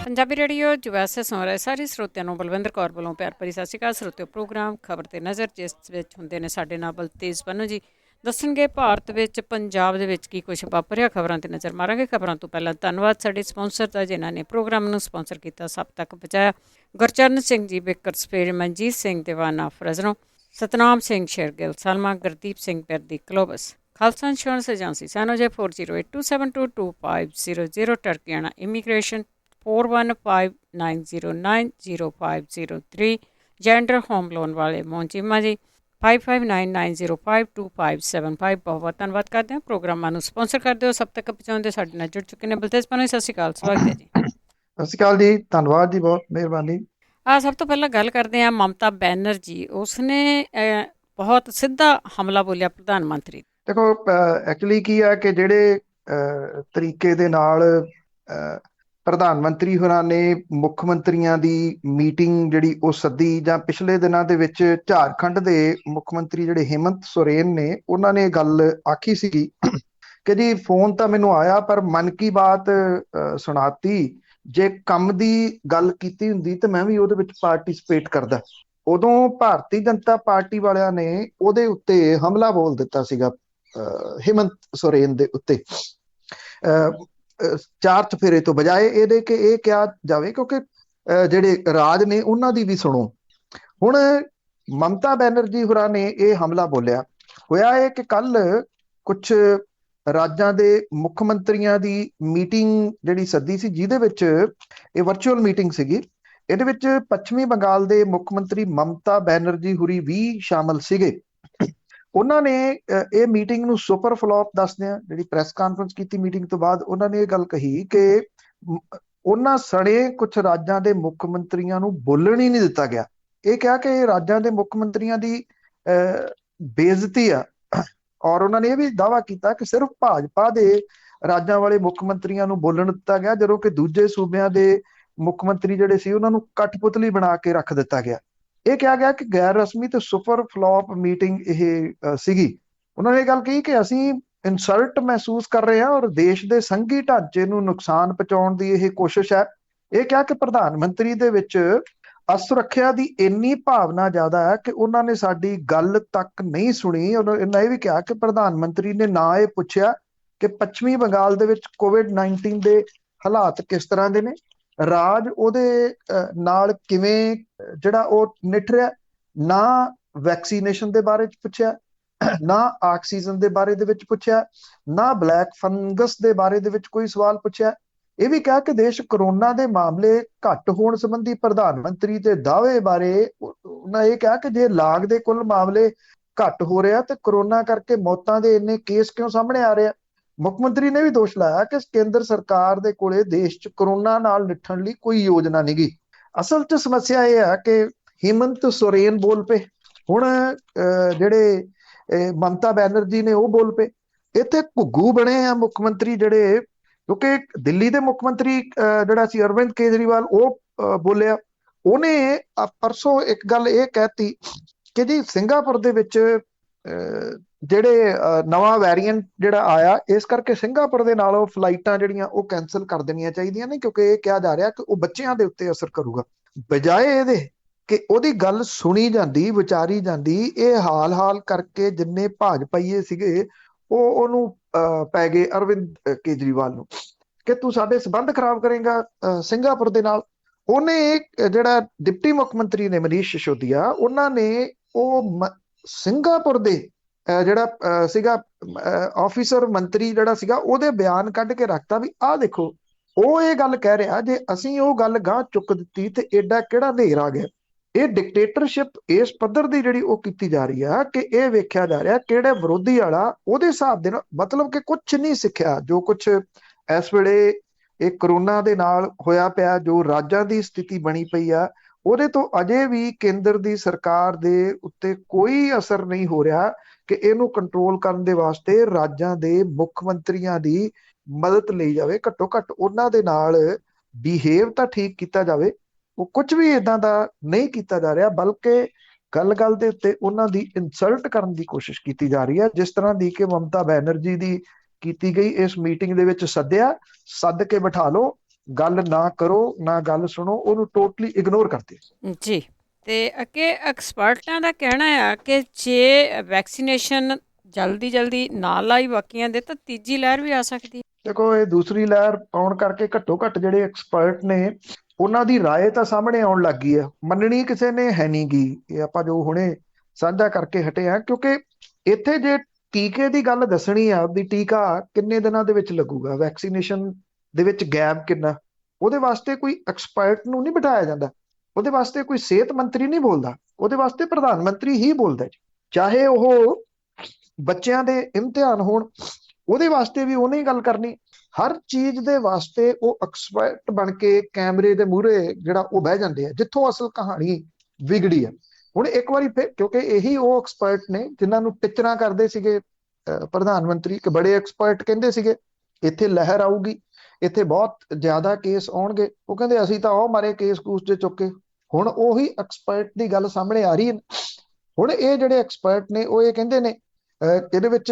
Punjabi radio USA ਸੁਣ ਰਹੇ ਸਾਰੇ ਸਰੋਤਿਆਂ ਨੂੰ ਬਲਵਿੰਦਰ ਕੌਰ ਵੱਲੋਂ ਪਿਆਰ ਭਰੀ ਸਤਿ ਸ਼੍ਰੀ ਅਕਾਲ। ਸਰੋਤਿਓ ਪ੍ਰੋਗਰਾਮ ਖਬਰ ਤੇ ਨਜ਼ਰ, ਜਿਸ ਵਿੱਚ ਹੁੰਦੇ ਨੇ ਸਾਡੇ ਨਾਲ ਬਲਤੇਜ ਪੰਨੂ ਜੀ। ਦੱਸਣਗੇ ਭਾਰਤ ਵਿੱਚ ਪੰਜਾਬ ਦੇ ਵਿੱਚ ਕੀ ਕੁਛ ਵਾਪਰਿਆ। ਖਬਰਾਂ ਤੇ ਨਜ਼ਰ ਮਾਰਾਂਗੇ। ਖਬਰਾਂ ਤੋਂ ਪਹਿਲਾਂ ਧੰਨਵਾਦ ਸਾਡੇ ਸਪਾਂਸਰ ਦਾ, ਜਿਨ੍ਹਾਂ ਨੇ ਪ੍ਰੋਗਰਾਮ ਨੂੰ ਸਪਾਂਸਰ ਕੀਤਾ, ਸਭ ਤੱਕ ਪਹੁੰਚਾਇਆ। Gurcharan Singh ji Bakersfield, Manjit Singh Deewana Fresno, Satnam Singh Shergill Selma, Gurdeep Singh ਪਿਰਦੀ Clovis, Khalsa insurance agency San Jose 4082722500, ਟਰਕੀਆਣਾ ਇਮੀਗ੍ਰੇਸ਼ਨ 4159090503, ਜੈਂਡਰ ਹੋਮ ਲੋਨ ਵਾਲੇ ਮੋਂਚੀਮਾ ਜੀ 5599052575। ਬਹੁਤ ਬਹੁਤ ਧੰਨਵਾਦ ਕਰਦੇ ਹਾਂ। ਪ੍ਰੋਗਰਾਮਾਂ ਨੂੰ ਸਪਾਂਸਰ ਕਰਦੇ ਹੋ, ਸਭ ਤੱਕ ਪਹੁੰਚਾਉਂਦੇ ਸਾਡੇ ਨਾਲ ਜੁੜ ਚੁੱਕੇ ਨੇ ਬਲਤੇਜ ਪੰਨੂ। ਸਤਿ ਸ਼੍ਰੀ ਅਕਾਲ, ਸਵਾਗਤ ਹੈ ਜੀ। ਸਤਿ ਸ਼੍ਰੀ ਅਕਾਲ ਜੀ, ਧੰਨਵਾਦ ਜੀ, ਬਹੁਤ ਮਿਹਰਬਾਨੀ। ਸਭ ਤੋਂ ਪਹਿਲਾਂ ਗੱਲ ਕਰਦੇ ਹਾਂ ਮਮਤਾ ਬੈਨਰਜੀ। ਉਸਨੇ ਬਹੁਤ ਸਿੱਧਾ ਹਮਲਾ ਬੋਲਿਆ ਪ੍ਰਧਾਨ ਮੰਤਰੀ। ਦੇਖੋ, ਐਕਚੁਅਲੀ ਕੀ ਹੈ ਕਿ ਜਿਹੜੇ ਤਰੀਕੇ ਦੇ ਨਾਲ ਪ੍ਰਧਾਨ ਮੰਤਰੀ ਹੋਰਾਂ ਨੇ ਮੁੱਖ ਮੰਤਰੀਆਂ ਦੀ ਮੀਟਿੰਗ ਜਿਹੜੀ ਉਹ ਸੱਦੀ, ਜਾਂ ਪਿਛਲੇ ਦਿਨਾਂ ਦੇ ਵਿੱਚ ਝਾਰਖੰਡ ਦੇ ਮੁੱਖ ਮੰਤਰੀ ਜਿਹੜੇ ਹਿਮੰਤ ਸੋਰੇਨ ਨੇ, ਉਹਨਾਂ ਨੇ ਗੱਲ ਆਖੀ ਸੀਗੀ ਕਿ ਜੀ ਫੋਨ ਤਾਂ ਮੈਨੂੰ ਆਇਆ ਪਰ ਮਨ ਕੀ ਬਾਤ ਸੁਣਾਤੀ, ਜੇ ਕੰਮ ਦੀ ਗੱਲ ਕੀਤੀ ਹੁੰਦੀ ਤਾਂ ਮੈਂ ਵੀ ਉਹਦੇ ਵਿੱਚ ਪਾਰਟਿਸਿਪੇਟ ਕਰਦਾ। ਉਦੋਂ ਭਾਰਤੀ ਜਨਤਾ ਪਾਰਟੀ ਵਾਲਿਆਂ ਨੇ ਉਹਦੇ ਉੱਤੇ ਹਮਲਾ ਬੋਲ ਦਿੱਤਾ ਸੀਗਾ, ਹਿਮੰਤ ਸੋਰੇਨ ਦੇ ਉੱਤੇ, ਚਾਰ ਚਫੇਰੇ ਤੋਂ ਬਜਾਏ ਇਹਦੇ ਕਿ ਇਹ ਕਿਹਾ ਜਾਵੇ, ਕਿਉਂਕਿ ਜਿਹੜੇ ਰਾਜ ਨੇ ਉਹਨਾਂ ਦੀ ਵੀ ਸੁਣੋ। ਹੁਣ ਮਮਤਾ ਬੈਨਰਜੀ ਹੋਰਾਂ ਨੇ ਇਹ ਹਮਲਾ ਬੋਲਿਆ। ਹੋਇਆ ਇਹ ਕਿ ਕੱਲ ਕੁਛ ਰਾਜਾਂ ਦੇ ਮੁੱਖ ਮੰਤਰੀਆਂ ਦੀ ਮੀਟਿੰਗ ਜਿਹੜੀ ਸੱਦੀ ਸੀ, ਜਿਹਦੇ ਵਿੱਚ ਇਹ ਵਰਚੁਅਲ ਮੀਟਿੰਗ ਸੀਗੀ, ਇਹਦੇ ਵਿੱਚ ਪੱਛਮੀ ਬੰਗਾਲ ਦੇ ਮੁੱਖ ਮੰਤਰੀ ਮਮਤਾ ਬੈਨਰਜੀ ਹੋਰੀ ਵੀ ਸ਼ਾਮਲ ਸੀਗੇ। ਉਹਨਾਂ ਨੇ ਇਹ ਮੀਟਿੰਗ ਨੂੰ ਸੁਪਰ ਫਲॉप ਦੱਸਦਿਆਂ ਜਿਹੜੀ ਪ੍ਰੈਸ ਕਾਨਫਰੰਸ ਕੀਤੀ ਮੀਟਿੰਗ ਤੋਂ ਬਾਅਦ, ਉਹਨਾਂ ਨੇ ਇਹ ਗੱਲ ਕਹੀ ਕਿ ਉਹਨਾਂ ਸਣੇ ਕੁਝ ਰਾਜਾਂ ਦੇ ਮੁੱਖ ਮੰਤਰੀਆਂ ਨੂੰ ਬੋਲਣ ਹੀ ਨਹੀਂ ਦਿੱਤਾ ਗਿਆ। ਇਹ ਕਿਹਾ ਕਿ ਇਹ ਰਾਜਾਂ ਦੇ ਮੁੱਖ ਮੰਤਰੀਆਂ ਦੀ ਬੇਇੱਜ਼ਤੀ ਆ, ਔਰ ਉਹਨਾਂ ਨੇ ਇਹ ਵੀ ਦਾਅਵਾ ਕੀਤਾ ਕਿ ਸਿਰਫ ਭਾਜਪਾ ਦੇ ਰਾਜਾਂ ਵਾਲੇ ਮੁੱਖ ਮੰਤਰੀਆਂ ਨੂੰ ਬੋਲਣ ਦਿੱਤਾ ਗਿਆ, ਜਦੋਂ ਕਿ ਦੂਜੇ ਸੂਬਿਆਂ ਦੇ ਮੁੱਖ ਮੰਤਰੀ ਜਿਹੜੇ ਸੀ ਉਹਨਾਂ ਨੂੰ ਕਠਪੁਤਲੀ ਬਣਾ ਕੇ ਰੱਖ ਦਿੱਤਾ ਗਿਆ। ਇਹ ਕਿਹਾ ਗਿਆ ਕਿ ਗੈਰ ਰਸਮੀ ਤੇ ਸੁਪਰ ਫਲॉप ਮੀਟਿੰਗ ਇਹ ਸੀਗੀ। ਉਹਨਾਂ ਨੇ ਇਹ ਗੱਲ ਕਹੀ ਕਿ ਅਸੀਂ ਇਨਸਲਟ ਮਹਿਸੂਸ ਕਰ ਰਹੇ ਹਾਂ ਔਰ ਦੇਸ਼ ਦੇ ਸੰਘੀ ਢਾਂਚੇ ਨੂੰ ਨੁਕਸਾਨ ਪਹੁੰਚਾਉਣ ਦੀ ਇਹ ਕੋਸ਼ਿਸ਼ ਹੈ। ਇਹ ਕਿਹਾ ਕਿ ਪ੍ਰਧਾਨ ਮੰਤਰੀ ਦੇ ਵਿੱਚ ਅਸੁਰੱਖਿਆ ਦੀ ਇੰਨੀ ਭਾਵਨਾ ਜ਼ਿਆਦਾ ਹੈ ਕਿ ਉਹਨਾਂ ਨੇ ਸਾਡੀ ਗੱਲ ਤੱਕ ਨਹੀਂ ਸੁਣੀ। ਉਹਨਾਂ ਇਹ ਵੀ ਕਿਹਾ ਕਿ ਪ੍ਰਧਾਨ ਮੰਤਰੀ ਨੇ ਨਾ ਇਹ ਪੁੱਛਿਆ ਕਿ ਪੱਛਮੀ ਬੰਗਾਲ ਦੇ ਵਿੱਚ ਕੋਵਿਡ-19 ਦੇ ਹਾਲਾਤ ਕਿਸ ਤਰ੍ਹਾਂ ਦੇ ਨੇ, ਰਾਜ ਉਹਦੇ ਨਾਲ ਕਿਵੇਂ ਜਿਹੜਾ ਉਹ ਨਿੱਠ ਰਿਹਾ, ਨਾ ਵੈਕਸੀਨੇਸ਼ਨ ਦੇ ਬਾਰੇ ਚ ਪੁੱਛਿਆ, ਨਾ ਆਕਸੀਜਨ ਦੇ ਬਾਰੇ ਦੇ ਵਿੱਚ ਪੁੱਛਿਆ, ਨਾ ਬਲੈਕ ਫੰਗਸ ਦੇ ਬਾਰੇ ਦੇ ਵਿੱਚ ਕੋਈ ਸਵਾਲ ਪੁੱਛਿਆ। ਇਹ ਵੀ ਕਿਹਾ ਕਿ ਦੇਸ਼ ਕਰੋਨਾ ਦੇ ਮਾਮਲੇ ਘੱਟ ਹੋਣ ਸੰਬੰਧੀ ਪ੍ਰਧਾਨ ਮੰਤਰੀ ਦੇ ਦਾਅਵੇ ਬਾਰੇ ਉਹਨਾਂ ਇਹ ਕਿਹਾ ਕਿ ਜੇ ਲਾਗ ਦੇ ਕੁੱਲ ਮਾਮਲੇ ਘੱਟ ਹੋ ਰਿਹਾ ਤੇ ਕਰੋਨਾ ਕਰਕੇ ਮੌਤਾਂ ਦੇ ਇੰਨੇ ਕੇਸ ਕਿਉਂ ਸਾਹਮਣੇ ਆ ਰਹੇ ਆ। ਮੁੱਖ ਮੰਤਰੀ ਨੇ ਵੀ ਦੋਸ਼ ਲਾਇਆ ਕਿ ਕੇਂਦਰ ਸਰਕਾਰ ਦੇ ਕੋਲੇ ਦੇਸ਼ 'ਚ ਕਰੋਨਾ ਨਾਲ ਨਿਪਟਣ ਲਈ ਕੋਈ ਯੋਜਨਾ ਨਹੀਂ ਗੀ। ਅਸਲ 'ਚ ਸਮੱਸਿਆ ਇਹ ਹੈ ਕਿ ਹਿਮੰਤ ਸੋਰੇਨ ਬੋਲ ਪਏ, ਹੁਣ ਜਿਹੜੇ ਮਮਤਾ ਬੈਨਰਜੀ ਨੇ ਉਹ ਬੋਲ ਪਏ। ਇੱਥੇ ਘੁੱਗੂ ਬਣੇ ਆ ਮੁੱਖ ਮੰਤਰੀ ਜਿਹੜੇ, ਕਿਉਂਕਿ ਦਿੱਲੀ ਦੇ ਮੁੱਖ ਮੰਤਰੀ ਜਿਹੜਾ ਸੀ ਅਰਵਿੰਦ ਕੇਜਰੀਵਾਲ, ਉਹ ਬੋਲਿਆ। ਉਹਨੇ ਪਰਸੋਂ ਇੱਕ ਗੱਲ ਇਹ ਕਹਿਤੀ ਕਿ ਜੀ ਸਿੰਗਾਪੁਰ ਦੇ ਵਿੱਚ ਜਿਹੜੇ ਨਵਾਂ ਵੈਰੀਐਂਟ ਜਿਹੜਾ ਆਇਆ, ਇਸ ਕਰਕੇ ਸਿੰਗਾਪੁਰ ਦੇ ਨਾਲ ਉਹ ਫਲਾਈਟਾਂ ਜਿਹੜੀਆਂ ਉਹ ਕੈਂਸਲ ਕਰ ਦੇਣੀਆਂ ਚਾਹੀਦੀਆਂ ਨੇ, ਕਿਉਂਕਿ ਇਹ ਕਿਹਾ ਜਾ ਰਿਹਾ ਕਿ ਉਹ ਬੱਚਿਆਂ ਦੇ ਉੱਤੇ ਅਸਰ ਕਰੂਗਾ। ਬਜਾਏ ਇਹਦੇ ਕਿ ਉਹਦੀ ਗੱਲ ਸੁਣੀ ਜਾਂਦੀ, ਵਿਚਾਰੀ ਜਾਂਦੀ, ਇਹ ਹਾਲ ਕਰਕੇ ਜਿੰਨੇ ਭਾਜਪਾਈਏ ਸੀਗੇ ਉਹ ਉਹਨੂੰ ਪੈ ਗਏ ਅਰਵਿੰਦ ਕੇਜਰੀਵਾਲ ਨੂੰ ਕਿ ਤੂੰ ਸਾਡੇ ਸੰਬੰਧ ਖਰਾਬ ਕਰੇਗਾ ਸਿੰਗਾਪੁਰ ਦੇ ਨਾਲ। ਉਹਨੇ ਜਿਹੜਾ ਡਿਪਟੀ ਮੁੱਖ ਮੰਤਰੀ ਨੇ ਮਨੀਸ਼ ਸਿਸੋਦੀਆ, ਉਹਨਾਂ ਨੇ ਉਹ ਸਿੰਗਾਪੁਰ ਦੇ ਜਿਹੜਾ ਸੀਗਾ ਆਫੀਸਰ ਮੰਤਰੀ ਜਿਹੜਾ ਸੀਗਾ, ਉਹਦੇ ਬਿਆਨ ਕੱਢ ਕੇ ਰੱਖਤਾ ਵੀ ਆਹ ਦੇਖੋ, ਉਹ ਇਹ ਗੱਲ ਕਹਿ ਰਿਹਾ ਜੇ ਅਸੀਂ ਉਹ ਗੱਲ ਗਾਂਹ ਚੁੱਕ ਦਿੱਤੀ ਤੇ ਏਡਾ ਕਿਹੜਾ ਹਨੇਰ ਆ ਗਿਆ। ਇਹ ਡਿਕਟੇਟਰਸ਼ਿਪ ਇਸ ਪੱਧਰ ਦੀ ਜਿਹੜੀ ਉਹ ਕੀਤੀ ਜਾ ਰਹੀ ਆ ਕਿ ਇਹ ਵੇਖਿਆ ਜਾ ਰਿਹਾ ਕਿਹੜੇ ਵਿਰੋਧੀ ਵਾਲਾ ਉਹਦੇ ਹਿਸਾਬ ਦੇ ਨਾਲ, ਮਤਲਬ ਕਿ ਕੁਛ ਨਹੀਂ ਸਿੱਖਿਆ। ਜੋ ਕੁਛ ਇਸ ਵੇਲੇ ਇਹ ਕਰੋਨਾ ਦੇ ਨਾਲ ਹੋਇਆ ਪਿਆ, ਜੋ ਰਾਜਾਂ ਦੀ ਸਥਿਤੀ ਬਣੀ ਪਈ ਆ, ਉਹਦੇ ਤੋਂ ਅਜੇ ਵੀ ਕੇਂਦਰ ਦੀ ਸਰਕਾਰ ਦੇ ਉੱਤੇ ਕੋਈ ਅਸਰ ਨਹੀਂ ਹੋ ਰਿਹਾ ਕਿ ਇਹਨੂੰ ਕੰਟਰੋਲ ਕਰਨ ਦੇ ਵਾਸਤੇ ਰਾਜਾਂ ਦੇ ਮੁੱਖ ਮੰਤਰੀਆਂ ਦੀ ਮਦਦ ਲਈ ਜਾਵੇ। ਘੱਟੋ ਘੱਟ ਉਹਨਾਂ ਦੇ ਨਾਲ ਬਿਹੇਵ ਤਾਂ ਠੀਕ ਕੀਤਾ ਜਾਵੇ। ਉਹ ਕੁਝ ਵੀ ਇਦਾਂ ਦਾ ਨਹੀਂ ਕੀਤਾ ਜਾ ਰਿਹਾ, ਬਲਕਿ ਗੱਲ ਦੇ ਉੱਤੇ ਉਹਨਾਂ ਦੀ ਇਨਸਲਟ ਕਰਨ ਦੀ ਕੋਸ਼ਿਸ਼ ਕੀਤੀ ਜਾ ਰਹੀ ਹੈ, ਜਿਸ ਤਰ੍ਹਾਂ ਦੀ ਕਿ ਮਮਤਾ ਬੈਨਰਜੀ ਦੀ ਕੀਤੀ ਗਈ। ਇਸ ਮੀਟਿੰਗ ਦੇ ਵਿੱਚ ਸੱਦ ਕੇ ਬਿਠਾ ਲਓ ਗੱਲ ਨਾ ਕਰੋ, ਨਾ ਗੱਲ ਸੁਣੋ, ਉਹਨੂੰ ਟੋਟਲੀ ਇਗਨੋਰ ਕਰਦੇ। ਜੀ। ਤੇ ਅੱਗੇ ਐਕਸਪਰਟਾਂ ਦਾ ਕਹਿਣਾ ਆ ਕਿ ਜੇ ਵੈਕਸੀਨੇਸ਼ਨ ਜਲਦੀ ਜਲਦੀ ਨਾ ਲਾਈ ਬਾਕੀਆਂ ਦੇ ਤਾਂ ਤੀਜੀ ਲਹਿਰ ਵੀ ਆ ਸਕਦੀ ਹੈ। ਦੇਖੋ, ਇਹ ਦੂਸਰੀ ਲਹਿਰ ਆਉਣ ਕਰਕੇ ਘੱਟੋ ਘੱਟ ਜਿਹੜੇ ਐਕਸਪਰਟ ਨੇ ਉਹਨਾਂ ਦੀ ਰਾਏ ਤਾਂ ਸਾਹਮਣੇ ਆਉਣ ਲੱਗ ਗਈ ਹੈ, ਮੰਨਣੀ ਕਿਸੇ ਨੇ ਹੈ ਨਹੀਂ ਗੀ। ਇਹ ਆਪਾਂ ਜੋ ਹੁਣੇ ਸਾਂਝਾ ਕਰਕੇ ਹਟੇ ਆ, ਕਿਉਂਕਿ ਇੱਥੇ ਜੇ ਟੀਕੇ ਦੀ ਗੱਲ ਦੱਸਣੀ ਆ, ਵੀ ਟੀਕਾ ਕਿੰਨੇ ਦਿਨਾਂ ਦੇ ਵਿੱਚ ਲੱਗੂਗਾ, ਵੈਕਸੀਨੇਸ਼ਨ ਦੇ ਵਿੱਚ ਗੈਪ ਕਿੰਨਾ, ਉਹਦੇ ਵਾਸਤੇ ਕੋਈ ਐਕਸਪਰਟ ਨੂੰ ਨਹੀਂ ਬਿਠਾਇਆ ਜਾਂਦਾ, ਉਹਦੇ ਵਾਸਤੇ ਕੋਈ ਸਿਹਤ ਮੰਤਰੀ ਨਹੀਂ ਬੋਲਦਾ, ਉਹਦੇ ਵਾਸਤੇ ਪ੍ਰਧਾਨ ਮੰਤਰੀ ਹੀ ਬੋਲਦਾ ਜੀ। ਚਾਹੇ ਉਹ ਬੱਚਿਆਂ ਦੇ ਇਮਤਿਹਾਨ ਹੋਣ, ਉਹਦੇ ਵਾਸਤੇ ਵੀ ਉਹਨੇ ਹੀ ਗੱਲ ਕਰਨੀ। ਹਰ ਚੀਜ਼ ਦੇ ਵਾਸਤੇ ਉਹ ਐਕਸਪਰਟ ਬਣ ਕੇ ਕੈਮਰੇ ਦੇ ਮੂਹਰੇ ਜਿਹੜਾ ਉਹ ਬਹਿ ਜਾਂਦੇ ਆ, ਜਿੱਥੋਂ ਅਸਲ ਕਹਾਣੀ ਵਿਗੜੀ ਆ। ਹੁਣ ਇੱਕ ਵਾਰੀ ਫਿਰ, ਕਿਉਂਕਿ ਇਹੀ ਉਹ ਐਕਸਪਰਟ ਨੇ ਜਿਨ੍ਹਾਂ ਨੂੰ ਟਿਚਰਾਂ ਕਰਦੇ ਸੀਗੇ ਪ੍ਰਧਾਨ ਮੰਤਰੀ, ਕਿ ਬੜੇ ਐਕਸਪਰਟ ਕਹਿੰਦੇ ਸੀਗੇ ਇੱਥੇ ਲਹਿਰ ਆਊਗੀ, ਇੱਥੇ ਬਹੁਤ ਜ਼ਿਆਦਾ ਕੇਸ ਆਉਣਗੇ, ਉਹ ਕਹਿੰਦੇ ਅਸੀਂ ਤਾਂ ਉਹ ਮਾਰੇ ਕੇਸ ਕੂਸ ਜੇ ਚੁੱਕੇ। ਹੁਣ ਉਹੀ ਐਕਸਪਰਟ ਦੀ ਗੱਲ ਸਾਹਮਣੇ ਆ ਰਹੀ ਹੈ। ਹੁਣ ਇਹ ਜਿਹੜੇ ਐਕਸਪਰਟ ਨੇ ਉਹ ਇਹ ਕਹਿੰਦੇ ਨੇ, ਇਹਦੇ ਵਿੱਚ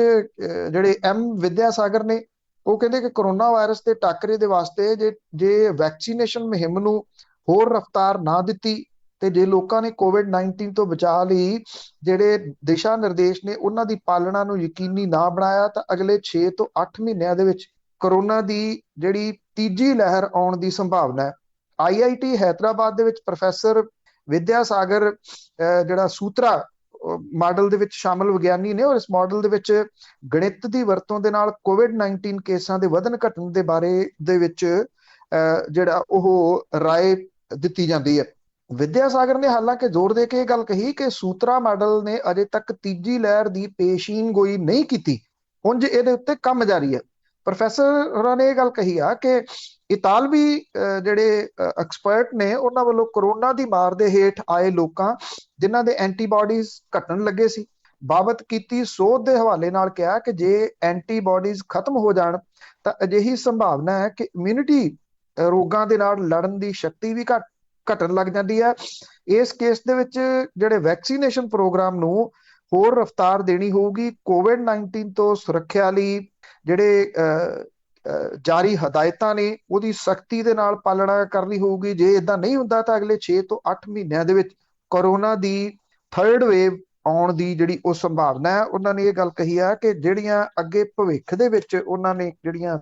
ਜਿਹੜੇ ਵਿਦਿਆ ਸਾਗਰ ਨੇ, ਉਹ ਕਹਿੰਦੇ ਕਿ ਕਰੋਨਾ ਵਾਇਰਸ ਦੇ ਟਾਕਰੇ ਦੇ ਵਾਸਤੇ ਜੇ ਵੈਕਸੀਨੇਸ਼ਨ ਮੁਹਿੰਮ ਨੂੰ ਹੋਰ ਰਫ਼ਤਾਰ ਨਾ ਦਿੱਤੀ, ਤੇ ਜੇ ਲੋਕਾਂ ਨੇ ਕੋਵਿਡ-19 ਤੋਂ ਬਚਾਅ ਲਈ ਜਿਹੜੇ ਦਿਸ਼ਾ ਨਿਰਦੇਸ਼ ਨੇ ਉਹਨਾਂ ਦੀ ਪਾਲਣਾ ਨੂੰ ਯਕੀਨੀ ਨਾ ਬਣਾਇਆ, ਤਾਂ ਅਗਲੇ 6 ਤੋਂ 8 ਮਹੀਨਿਆਂ ਦੇ ਵਿੱਚ ਕਰੋਨਾ ਦੀ ਜਿਹੜੀ ਤੀਜੀ ਲਹਿਰ ਆਉਣ ਦੀ ਸੰਭਾਵਨਾ ਹੈ। IIT ਹੈਦਰਾਬਾਦ ਦੇ ਵਿੱਚ ਪ੍ਰੋਫੈਸਰ ਵਿਦਿਆ ਸਾਗਰ ਜਿਹੜਾ ਸੂਤਰਾ ਮਾਡਲ ਦੇ ਵਿੱਚ ਸ਼ਾਮਲ ਵਿਗਿਆਨੀ ਨੇ, ਔਰ ਇਸ ਮਾਡਲ ਦੇ ਵਿੱਚ ਗਣਿਤ ਦੀ ਵਰਤੋਂ ਦੇ ਨਾਲ ਕੋਵਿਡ-19 ਕੇਸਾਂ ਦੇ ਵਧਣ ਘਟਣ ਦੇ ਬਾਰੇ ਦੇ ਵਿੱਚ ਜਿਹੜਾ ਉਹ ਰਾਏ ਦਿੱਤੀ ਜਾਂਦੀ ਹੈ। ਵਿਦਿਆ ਸਾਗਰ ਨੇ ਹਾਲਾਂਕਿ ਜ਼ੋਰ ਦੇ ਕੇ ਇਹ ਗੱਲ ਕਹੀ ਕਿ ਸੂਤਰਾ ਮਾਡਲ ਨੇ ਅਜੇ ਤੱਕ ਤੀਜੀ ਲਹਿਰ ਦੀ ਪੇਸ਼ੀਨਗੋਈ ਨਹੀਂ ਕੀਤੀ, ਉਂਝ ਇਹਦੇ ਉੱਤੇ ਕੰਮ ਜਾਰੀ ਹੈ। ਪ੍ਰੋਫੈਸਰ ਹੋਰਾਂ ਨੇ ਇਹ ਗੱਲ ਕਹੀ ਆ ਕਿ ਇਤਾਲਵੀ ਜਿਹੜੇ ਐਕਸਪਰਟ ਨੇ ਉਹਨਾਂ ਵੱਲੋਂ ਕਰੋਨਾ ਦੀ ਮਾਰ ਦੇ ਹੇਠ ਆਏ ਲੋਕਾਂ ਜਿਨ੍ਹਾਂ ਦੇ ਐਂਟੀਬਾਡੀਜ਼ ਘਟਣ ਲੱਗੇ ਸੀ ਬਾਬਤ ਕੀਤੀ ਸੋਧ ਦੇ ਹਵਾਲੇ ਨਾਲ ਕਿਹਾ ਕਿ ਜੇ ਐਂਟੀਬਾਡੀਜ਼ ਖਤਮ ਹੋ ਜਾਣ ਤਾਂ ਅਜਿਹੀ ਸੰਭਾਵਨਾ ਹੈ ਕਿ ਇਮਿਊਨਿਟੀ ਰੋਗਾਂ ਦੇ ਨਾਲ ਲੜਨ ਦੀ ਸ਼ਕਤੀ ਵੀ ਘਟਣ ਲੱਗ ਜਾਂਦੀ ਹੈ। ਇਸ ਕੇਸ ਦੇ ਵਿੱਚ ਜਿਹੜੇ ਵੈਕਸੀਨੇਸ਼ਨ ਪ੍ਰੋਗਰਾਮ ਨੂੰ ਹੋਰ ਰਫ਼ਤਾਰ ਦੇਣੀ ਹੋਊਗੀ। ਕੋਵਿਡ-19 ਤੋਂ ਸੁਰੱਖਿਆ ਲਈ ਜਿਹੜੇ ਜਾਰੀ ਹਦਾਇਤਾਂ ਨੇ ਉਹਦੀ ਸਖਤੀ ਦੇ ਨਾਲ ਪਾਲਣਾ ਕਰਨੀ ਹੋਊਗੀ। ਜੇ ਇਦਾਂ ਨਹੀਂ ਹੁੰਦਾ ਤਾਂ ਅਗਲੇ 6 ਤੋਂ 8 ਮਹੀਨਿਆਂ ਦੇ ਵਿੱਚ ਕੋਰੋਨਾ ਦੀ ਥਰਡ ਵੇਵ ਆਉਣ ਦੀ ਜਿਹੜੀ ਉਹ ਸੰਭਾਵਨਾ ਹੈ। ਉਹਨਾਂ ਨੇ ਇਹ ਗੱਲ ਕਹੀ ਹੈ ਕਿ ਜਿਹੜੀਆਂ ਅੱਗੇ ਭਵਿੱਖ ਦੇ ਵਿੱਚ ਉਹਨਾਂ ਨੇ ਜਿਹੜੀਆਂ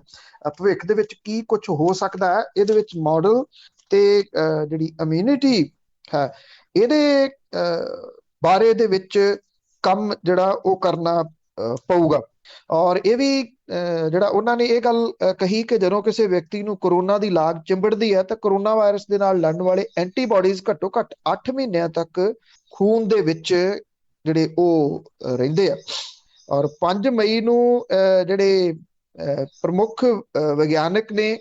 ਭਵਿੱਖ ਦੇ ਵਿੱਚ ਕੀ ਕੁਝ ਹੋ ਸਕਦਾ ਹੈ, ਇਹਦੇ ਵਿੱਚ ਮਾਡਲ ਤੇ ਜਿਹੜੀ ਇਮਿਊਨਿਟੀ ਹੈ ਇਹਦੇ ਬਾਰੇ ਦੇ ਵਿੱਚ ਕੰਮ ਜਿਹੜਾ ਉਹ ਕਰਨਾ ਪਊਗਾ। ਔਰ ਇਹ ਵੀ ਜਿਹੜਾ ਉਹਨਾਂ ਨੇ ਇਹ ਗੱਲ ਕਹੀ ਕਿ ਜਦੋਂ ਕਿਸੇ ਵਿਅਕਤੀ ਨੂੰ ਕਰੋਨਾ ਦੀ ਲਾਗ ਚਿੰਬੜਦੀ ਹੈ ਤਾਂ ਕਰੋਨਾ ਵਾਇਰਸ ਦੇ ਨਾਲ ਲੜਨ ਵਾਲੇ ਐਂਟੀਬਾਡੀਜ਼ ਘੱਟੋ ਘੱਟ 8 ਮਹੀਨਿਆਂ ਤੱਕ ਖੂਨ ਦੇ ਵਿੱਚ ਜਿਹੜੇ ਉਹ ਰਹਿੰਦੇ ਆ। ਔਰ 5 ਮਈ ਨੂੰ ਜਿਹੜੇ ਪ੍ਰਮੁੱਖ ਵਿਗਿਆਨਕ ਨੇ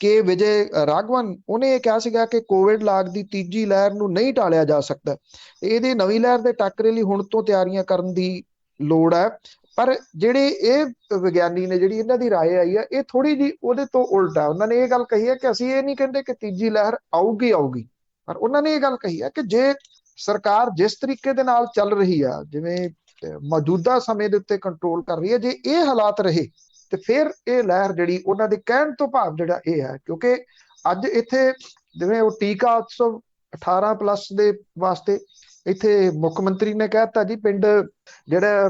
ਕੇ ਵਿਜੇ ਰਾਘਵਨ, ਉਹਨੇ ਇਹ ਕਿਹਾ ਸੀਗਾ ਕਿ ਕੋਵਿਡ ਲਾਗ ਦੀ ਤੀਜੀ ਲਹਿਰ ਨੂੰ ਨਹੀਂ ਟਾਲਿਆ ਜਾ ਸਕਦਾ, ਇਹਦੀ ਨਵੀਂ ਲਹਿਰ ਦੇ ਟਾਕਰੇ ਲਈ ਹੁਣ ਤੋਂ ਤਿਆਰੀਆਂ ਕਰਨ ਦੀ ਲੋੜ ਹੈ। ਪਰ ਜਿਹੜੇ ਇਹ ਵਿਗਿਆਨੀ ਨੇ, ਜਿਹੜੀ ਇਹਨਾਂ ਦੀ ਰਾਏ ਆਈ ਹੈ, ਇਹ ਥੋੜੀ ਜਿਹੀ ਉਹਦੇ ਤੋਂ ਉਲਟ ਹੈ। ਉਹਨਾਂ ਨੇ ਇਹ ਗੱਲ ਕਹੀ ਹੈ ਕਿ ਅਸੀਂ ਇਹ ਨਹੀਂ ਕਹਿੰਦੇ ਕਿ ਤੀਜੀ ਲਹਿਰ ਆਊਗੀ, ਪਰ ਉਹਨਾਂ ਨੇ ਇਹ ਗੱਲ ਕਹੀ ਹੈ ਕਿ ਜੇ ਸਰਕਾਰ ਜਿਸ ਤਰੀਕੇ ਦੇ ਨਾਲ ਚੱਲ ਰਹੀ ਆ, ਜਿਵੇਂ ਮੌਜੂਦਾ ਸਮੇਂ ਦੇ ਉੱਤੇ ਕੰਟਰੋਲ ਕਰ ਰਹੀ ਹੈ, ਜੇ ਇਹ ਹਾਲਾਤ ਰਹੇ ਤੇ ਫਿਰ ਇਹ ਲਹਿਰ ਜਿਹੜੀ ਉਹਨਾਂ ਦੇ ਕਹਿਣ ਤੋਂ ਭਾਵ ਜਿਹੜਾ ਇਹ ਹੈ, ਕਿਉਂਕਿ ਅੱਜ ਇੱਥੇ ਜਿਵੇਂ ਉਹ ਟੀਕਾ ਉਤਸਵ 18+ ਦੇ ਵਾਸਤੇ ਇੱਥੇ ਮੁੱਖ ਮੰਤਰੀ ਨੇ ਕਹਿ ਦਿੱਤਾ ਜੀ, ਪਿੰਡ ਜਿਹੜਾ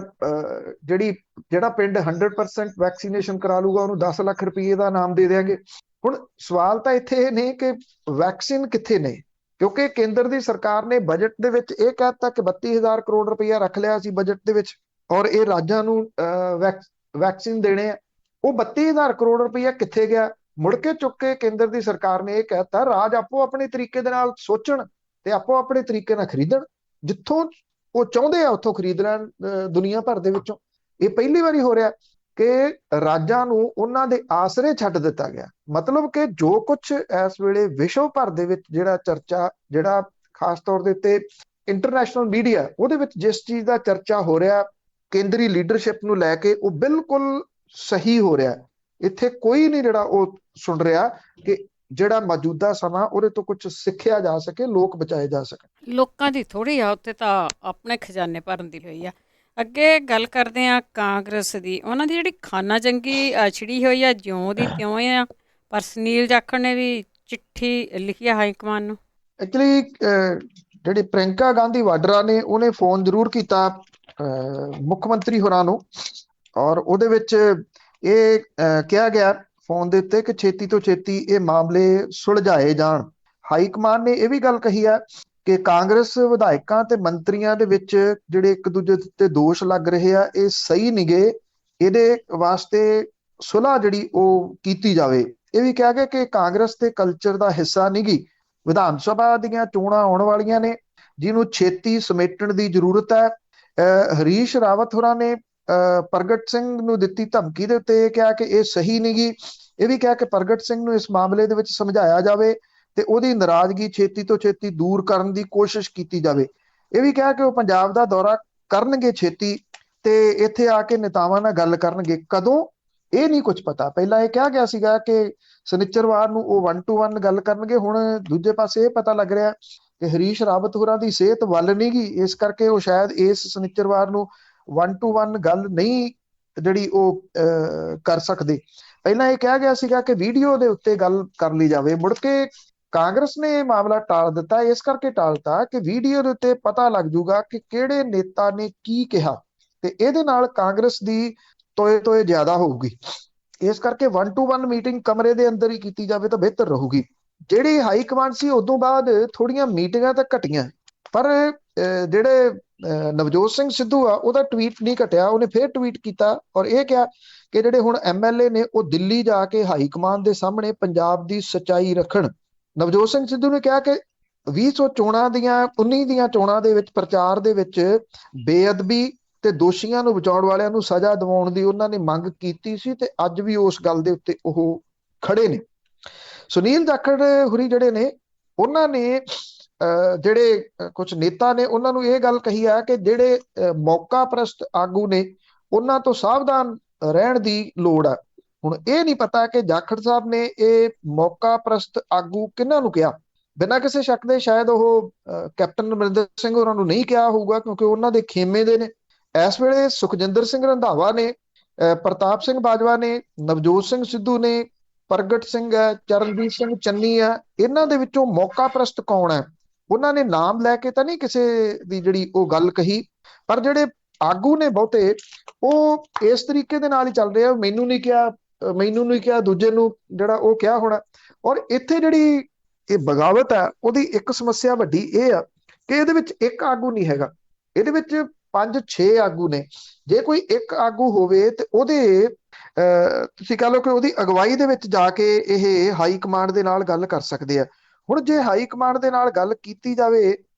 ਪਿੰਡ 100% ਵੈਕਸੀਨੇਸ਼ਨ ਕਰਾ ਲੂਗਾ ਉਹਨੂੰ 10 ਲੱਖ ਰੁਪਏ ਦਾ ਇਨਾਮ ਦੇ ਦਿਆਂਗੇ। ਹੁਣ ਸਵਾਲ ਤਾਂ ਇੱਥੇ ਇਹ ਨੇ ਕਿ ਵੈਕਸੀਨ ਕਿੱਥੇ ਨੇ, ਕਿਉਂਕਿ ਕੇਂਦਰ ਦੀ ਸਰਕਾਰ ਨੇ ਬਜਟ ਦੇ ਵਿੱਚ ਇਹ ਕਹਿ ਦਿੱਤਾ ਕਿ 32,000 ਕਰੋੜ ਰੁਪਇਆ ਰੱਖ ਲਿਆ ਸੀ ਬਜਟ ਦੇ ਵਿੱਚ, ਔਰ ਇਹ ਰਾਜਾਂ ਨੂੰ ਵੈਕਸੀਨ ਦੇਣੇ ਆ। ਉਹ 32,000 ਕਰੋੜ ਰੁਪਇਆ ਕਿੱਥੇ ਗਿਆ? ਮੁੜ ਕੇ ਚੁੱਕ ਕੇ ਕੇਂਦਰ ਦੀ ਸਰਕਾਰ ਨੇ ਇਹ ਕਹਿ ਦਿੱਤਾ ਰਾਜ ਆਪੋ ਆਪਣੇ ਤਰੀਕੇ ਦੇ ਨਾਲ ਸੋਚਣ ਤੇ ਆਪੋ ਆਪਣੇ ਤਰੀਕੇ ਨਾਲ ਖਰੀਦਣ, ਜਿੱਥੋਂ ਉਹ ਚਾਹੁੰਦੇ ਆ ਉੱਥੋਂ ਖਰੀਦ ਲੈਣ ਦੁਨੀਆ ਭਰ ਦੇ ਵਿੱਚੋਂ। ਇਹ ਪਹਿਲੀ ਵਾਰੀ ਹੋ ਰਿਹਾ ਕਿ ਰਾਜਾਂ ਨੂੰ ਉਹਨਾਂ ਦੇ ਆਸਰੇ ਛੱਡ ਦਿੱਤਾ ਗਿਆ। ਮਤਲਬ ਕਿ ਜੋ ਕੁਝ ਇਸ ਵੇਲੇ ਵਿਸ਼ਵ ਭਰ ਦੇ ਵਿੱਚ ਜਿਹੜਾ ਚਰਚਾ, ਜਿਹੜਾ ਖਾਸ ਤੌਰ ਦੇ ਉੱਤੇ ਇੰਟਰਨੈਸ਼ਨਲ ਮੀਡੀਆ, ਉਹਦੇ ਵਿੱਚ ਜਿਸ ਚੀਜ਼ ਦਾ ਚਰਚਾ ਹੋ ਰਿਹਾ ਕੇਂਦਰੀ ਲੀਡਰਸ਼ਿਪ ਨੂੰ ਲੈ ਕੇ, ਉਹ ਬਿਲਕੁਲ ਸਹੀ ਹੋ ਰਿਹਾ। ਇੱਥੇ ਕੋਈ ਨਹੀਂ ਜਿਹੜਾ ਉਹ ਸੁਣ ਰਿਹਾ ਕਿ ਜਿਹੜਾ ਮੌਜੂਦਾ ਸਮਾਂ ਉਹਦੇ ਤੋਂ ਕੁਝ ਸਿੱਖਿਆ ਜਾ ਸਕੇ, ਲੋਕ ਬਚਾਏ ਜਾ ਸਕਣ। ਲੋਕਾਂ ਦੀ ਥੋੜ੍ਹੀ ਆ, ਉੱਥੇ ਤਾਂ ਆਪਣੇ ਖਜ਼ਾਨੇ ਭਰਨ ਦੀ ਹੋਈ ਆ। ਅੱਗੇ ਗੱਲ ਕਰਦੇ ਆ ਕਾਂਗਰਸ ਦੀ। ਉਹਨਾਂ ਦੀ ਜਿਹੜੀ ਖਾਨਾ ਜੰਗੀ ਛਿੜੀ ਹੋਈ ਆ, ਜਿਉਂ ਦੀ ਤਿਉਂ ਆ। ਪਰ ਸੁਨੀਲ ਜਾਖੜ ਨੇ ਵੀ ਚਿੱਠੀ ਲਿਖੀ ਆ ਹਾਈ ਕਮਾਨ ਨੂੰ। ਐਕਚੁਅਲੀ ਜਿਹੜੀ ਪ੍ਰਿੰਕਾ ਗਾਂਧੀ ਵਾਡਰਾ ਨੇ ਉਹਨੇ ਫੋਨ ਜ਼ਰੂਰ ਕੀਤਾ ਮੁੱਖ ਮੰਤਰੀ ਹੋਰਾਂ ਨੂੰ, ਔਰ ਉਹਦੇ ਵਿੱਚ ਇਹ ਕਿਹਾ ਗਿਆ ਫੋਨ ਦੇ ਉੱਤੇ ਕਿ ਛੇਤੀ ਤੋਂ ਛੇਤੀ ਇਹ ਮਾਮਲੇ ਸੁਲਝਾਏ ਜਾਣ। ਹਾਈ ਕਮਾਨ ਨੇ ਇਹ ਵੀ ਗੱਲ ਕਹੀ ਹੈ ਕਿ ਕਾਂਗਰਸ ਵਿਧਾਇਕਾਂ ਤੇ ਮੰਤਰੀਆਂ ਦੇ ਵਿੱਚ ਜਿਹੜੇ ਇੱਕ ਦੂਜੇ ਤੇ ਦੋਸ਼ ਲੱਗ ਰਹੇ ਆ ਇਹ ਸਹੀ ਨਿਗੇ, ਇਹਦੇ ਵਾਸਤੇ ਸੁਲ੍ਹਾ ਜਿਹੜੀ ਉਹ ਕੀਤੀ ਜਾਵੇ। ਇਹ ਵੀ ਕਿਹਾ ਗਿਆ ਕਿ ਕਾਂਗਰਸ ਦੇ ਕਲਚਰ ਦਾ ਹਿੱਸਾ ਨਿਗੀ। ਵਿਧਾਨ ਸਭਾ ਦੀਆਂ ਚੋਣਾਂ ਆਉਣ ਵਾਲੀਆਂ ਨੇ ਜਿਹਨੂੰ ਛੇਤੀ ਸਮੇਟਣ ਦੀ ਜ਼ਰੂਰਤ ਹੈ। ਹਰੀਸ਼ ਰਾਵਤ ਹੋਰਾਂ ਨੇ ਪ੍ਰਗਟ ਸਿੰਘ ਨੂੰ ਦਿੱਤੀ ਧਮਕੀ ਦੇ ਉੱਤੇ ਇਹ ਕਿਹਾ ਕਿ ਇਹ ਸਹੀ ਨਿਗੀ। ਇਹ ਵੀ ਕਿਹਾ ਕਿ ਪ੍ਰਗਟ ਸਿੰਘ ਨੂੰ ਇਸ ਮਾਮਲੇ ਦੇ ਵਿੱਚ ਸਮਝਾਇਆ ਜਾਵੇ ਤੇ ਉਹਦੀ ਨਾਰਾਜ਼ਗੀ ਛੇਤੀ ਤੋਂ ਛੇਤੀ ਦੂਰ ਕਰਨ ਦੀ ਕੋਸ਼ਿਸ਼ ਕੀਤੀ ਜਾਵੇ। ਇਹ ਵੀ ਕਿਹਾ ਕਿ ਉਹ ਪੰਜਾਬ ਦਾ ਦੌਰਾ ਕਰਨਗੇ ਛੇਤੀ ਤੇ ਇੱਥੇ ਆ ਕੇ ਨੇਤਾਵਾਂ ਨਾਲ ਗੱਲ ਕਰਨਗੇ। ਕਦੋਂ ਇਹ ਨਹੀਂ ਕੁਝ ਪਤਾ। ਪਹਿਲਾਂ ਇਹ ਕਿਹਾ ਗਿਆ ਸੀਗਾ ਕਿ ਸ਼ਨਿਚਰਵਾਰ ਨੂੰ ਉਹ 1 to 1 ਗੱਲ ਕਰਨਗੇ। ਹੁਣ ਦੂਜੇ ਪਾਸੇ ਇਹ ਪਤਾ ਲੱਗ ਰਿਹਾ ਕਿ ਹਰੀਸ਼ ਰਾਵਤ ਹੋਰਾਂ ਦੀ ਸਿਹਤ ਵੱਲ ਨਹੀਂ ਗਈ, ਇਸ ਕਰਕੇ ਉਹ ਸ਼ਾਇਦ ਇਸ ਸ਼ਨਿਚਰਵਾਰ ਨੂੰ 1 to 1 ਗੱਲ ਨਹੀਂ ਜਿਹੜੀ ਉਹ ਕਰ ਸਕਦੇ। ਪਹਿਲਾਂ ਇਹ ਕਿਹਾ ਗਿਆ ਸੀਗਾ ਕਿ ਵੀਡੀਓ ਦੇ ਉੱਤੇ ਗੱਲ ਕਰ ਲਈ ਜਾਵੇ। ਮੁੜ ਕੇ ਕਾਂਗਰਸ ਨੇ ਇਹ ਮਾਮਲਾ ਟਾਲ ਦਿੱਤਾ। ਇਸ ਕਰਕੇ ਟਾਲਤਾ ਕਿ ਵੀਡੀਓ ਦੇ ਉੱਤੇ ਪਤਾ ਲੱਗ ਜੂਗਾ ਕਿ ਕਿਹੜੇ ਨੇਤਾ ਨੇ ਕੀ ਕਿਹਾ ਤੇ ਇਹਦੇ ਨਾਲ ਕਾਂਗਰਸ ਦੀ ਤੋਏ ਜ਼ਿਆਦਾ ਹੋਊਗੀ। ਇਸ ਕਰਕੇ 1 to 1 ਮੀਟਿੰਗ ਕਮਰੇ ਦੇ ਅੰਦਰ ਹੀ ਕੀਤੀ ਜਾਵੇ ਤਾਂ ਬਿਹਤਰ ਰਹੂਗੀ। ਜਿਹੜੀ ਹਾਈ ਕਮਾਂਡ ਸੀ ਉਦੋਂ ਬਾਅਦ ਥੋੜੀਆਂ ਮੀਟਿੰਗਾਂ ਤਾਂ ਘਟੀਆਂ, ਪਰ ਜਿਹੜੇ ਨਵਜੋਤ ਸਿੰਘ ਸਿੱਧੂ ਆ ਉਹਦਾ ਟਵੀਟ ਨਹੀਂ ਘਟਿਆ। ਉਹਨੇ ਫਿਰ ਟਵੀਟ ਕੀਤਾ ਔਰ ਇਹ ਕਿਹਾ ਕਿ ਜਿਹੜੇ ਹੁਣ MLA ਨੇ ਉਹ ਦਿੱਲੀ ਜਾ ਕੇ ਹਾਈ ਕਮਾਂਡ ਦੇ ਸਾਹਮਣੇ ਪੰਜਾਬ ਦੀ ਸੱਚਾਈ ਰੱਖਣ। ਨਵਜੋਤ ਸਿੰਘ ਸਿੱਧੂ ਨੇ ਕਿਹਾ ਕਿ 19 ਦੀਆਂ ਚੋਣਾਂ ਦੇ ਵਿੱਚ ਪ੍ਰਚਾਰ ਦੇ ਵਿੱਚ ਬੇਅਦਬੀ ਤੇ ਦੋਸ਼ੀਆਂ ਨੂੰ ਬਚਾਉਣ ਵਾਲਿਆਂ ਨੂੰ ਸਜ਼ਾ ਦਿਵਾਉਣ ਦੀ ਉਹਨਾਂ ਨੇ ਮੰਗ ਕੀਤੀ ਸੀ ਤੇ ਅੱਜ ਵੀ ਉਸ ਗੱਲ ਦੇ ਉੱਤੇ ਉਹ ਖੜੇ ਨੇ। ਸੁਨੀਲ ਜਾਖੜ ਹੁਰੀ ਜਿਹੜੇ ਨੇ ਉਹਨਾਂ ਨੇ ਜਿਹੜੇ ਕੁਝ ਨੇਤਾ ਨੇ ਉਹਨਾਂ ਨੂੰ ਇਹ ਗੱਲ ਕਹੀ ਆ ਕਿ ਜਿਹੜੇ ਮੌਕਾ ਪ੍ਰਸਤ ਆਗੂ ਨੇ ਉਹਨਾਂ ਤੋਂ ਸਾਵਧਾਨ ਰਹਿਣ ਦੀ ਲੋੜ ਆ। ਹੁਣ ਇਹ ਨਹੀਂ ਪਤਾ ਕਿ ਜਾਖੜ ਸਾਹਿਬ ਨੇ ਇਹ ਮੌਕਾ ਪ੍ਰਸਤ ਆਗੂ ਕਿਹਨਾਂ ਨੂੰ ਕਿਹਾ। ਬਿਨਾਂ ਕਿਸੇ ਸ਼ੱਕ ਦੇ ਸ਼ਾਇਦ ਉਹ ਕੈਪਟਨ ਅਮਰਿੰਦਰ ਸਿੰਘ ਹੋਰਾਂ ਨੂੰ ਨਹੀਂ ਕਿਹਾ ਹੋਊਗਾ, ਕਿਉਂਕਿ ਉਹਨਾਂ ਦੇ ਖੇਮੇ ਦੇ ਨੇ। ਇਸ ਵੇਲੇ ਸੁਖਜਿੰਦਰ ਸਿੰਘ ਰੰਧਾਵਾ ਨੇ, ਪ੍ਰਤਾਪ ਸਿੰਘ ਬਾਜਵਾ ਨੇ, ਨਵਜੋਤ ਸਿੰਘ ਸਿੱਧੂ ਨੇ, ਪ੍ਰਗਟ ਸਿੰਘ ਹੈ, ਚਰਨਜੀਤ ਸਿੰਘ ਚੰਨੀ ਹੈ। ਇਹਨਾਂ ਦੇ ਵਿੱਚੋਂ ਮੌਕਾ ਪ੍ਰਸਤ ਕੌਣ ਹੈ? ਉਹਨਾਂ ਨੇ ਨਾਮ ਲੈ ਕੇ ਤਾਂ ਨਹੀਂ ਕਿਸੇ ਦੀ ਜਿਹੜੀ ਉਹ ਗੱਲ ਕਹੀ, ਪਰ ਜਿਹੜੇ ਆਗੂ ਨੇ ਬਹੁਤੇ ਉਹ ਇਸ ਤਰੀਕੇ ਦੇ ਨਾਲ ਹੀ ਚੱਲ ਰਹੇ ਆ। ਮੈਨੂੰ ਨਹੀਂ ਕਿਹਾ ਦੂਜੇ ਨੂੰ ਜਿਹੜਾ ਉਹ ਕਿਹਾ ਹੋਣਾ। ਔਰ ਇੱਥੇ ਜਿਹੜੀ ਇਹ ਬਗਾਵਤ ਹੈ ਉਹਦੀ ਇੱਕ ਸਮੱਸਿਆ ਵੱਡੀ ਇਹ ਆ ਕਿ ਇਹਦੇ ਵਿੱਚ ਇੱਕ ਆਗੂ ਨਹੀਂ ਹੈਗਾ, ਇਹਦੇ ਵਿੱਚ 5-6 ਆਗੂ ਨੇ। ਜੇ ਕੋਈ ਇੱਕ ਆਗੂ ਹੋਵੇ ਤੇ ਉਹਦੇ ਤੁਸੀਂ ਕਹ ਲਓ ਕਿ ਉਹਦੀ ਅਗਵਾਈ ਦੇ ਵਿੱਚ ਜਾ ਕੇ ਇਹ ਹਾਈ ਕਮਾਂਡ ਦੇ ਨਾਲ ਗੱਲ ਕਰ ਸਕਦੇ ਆ। ਹੁਣ ਜੇ ਹਾਈ ਕਮਾਂਡ ਦੇ ਨਾਲ ਗੱਲ ਕੀਤੀ ਜਾਵੇ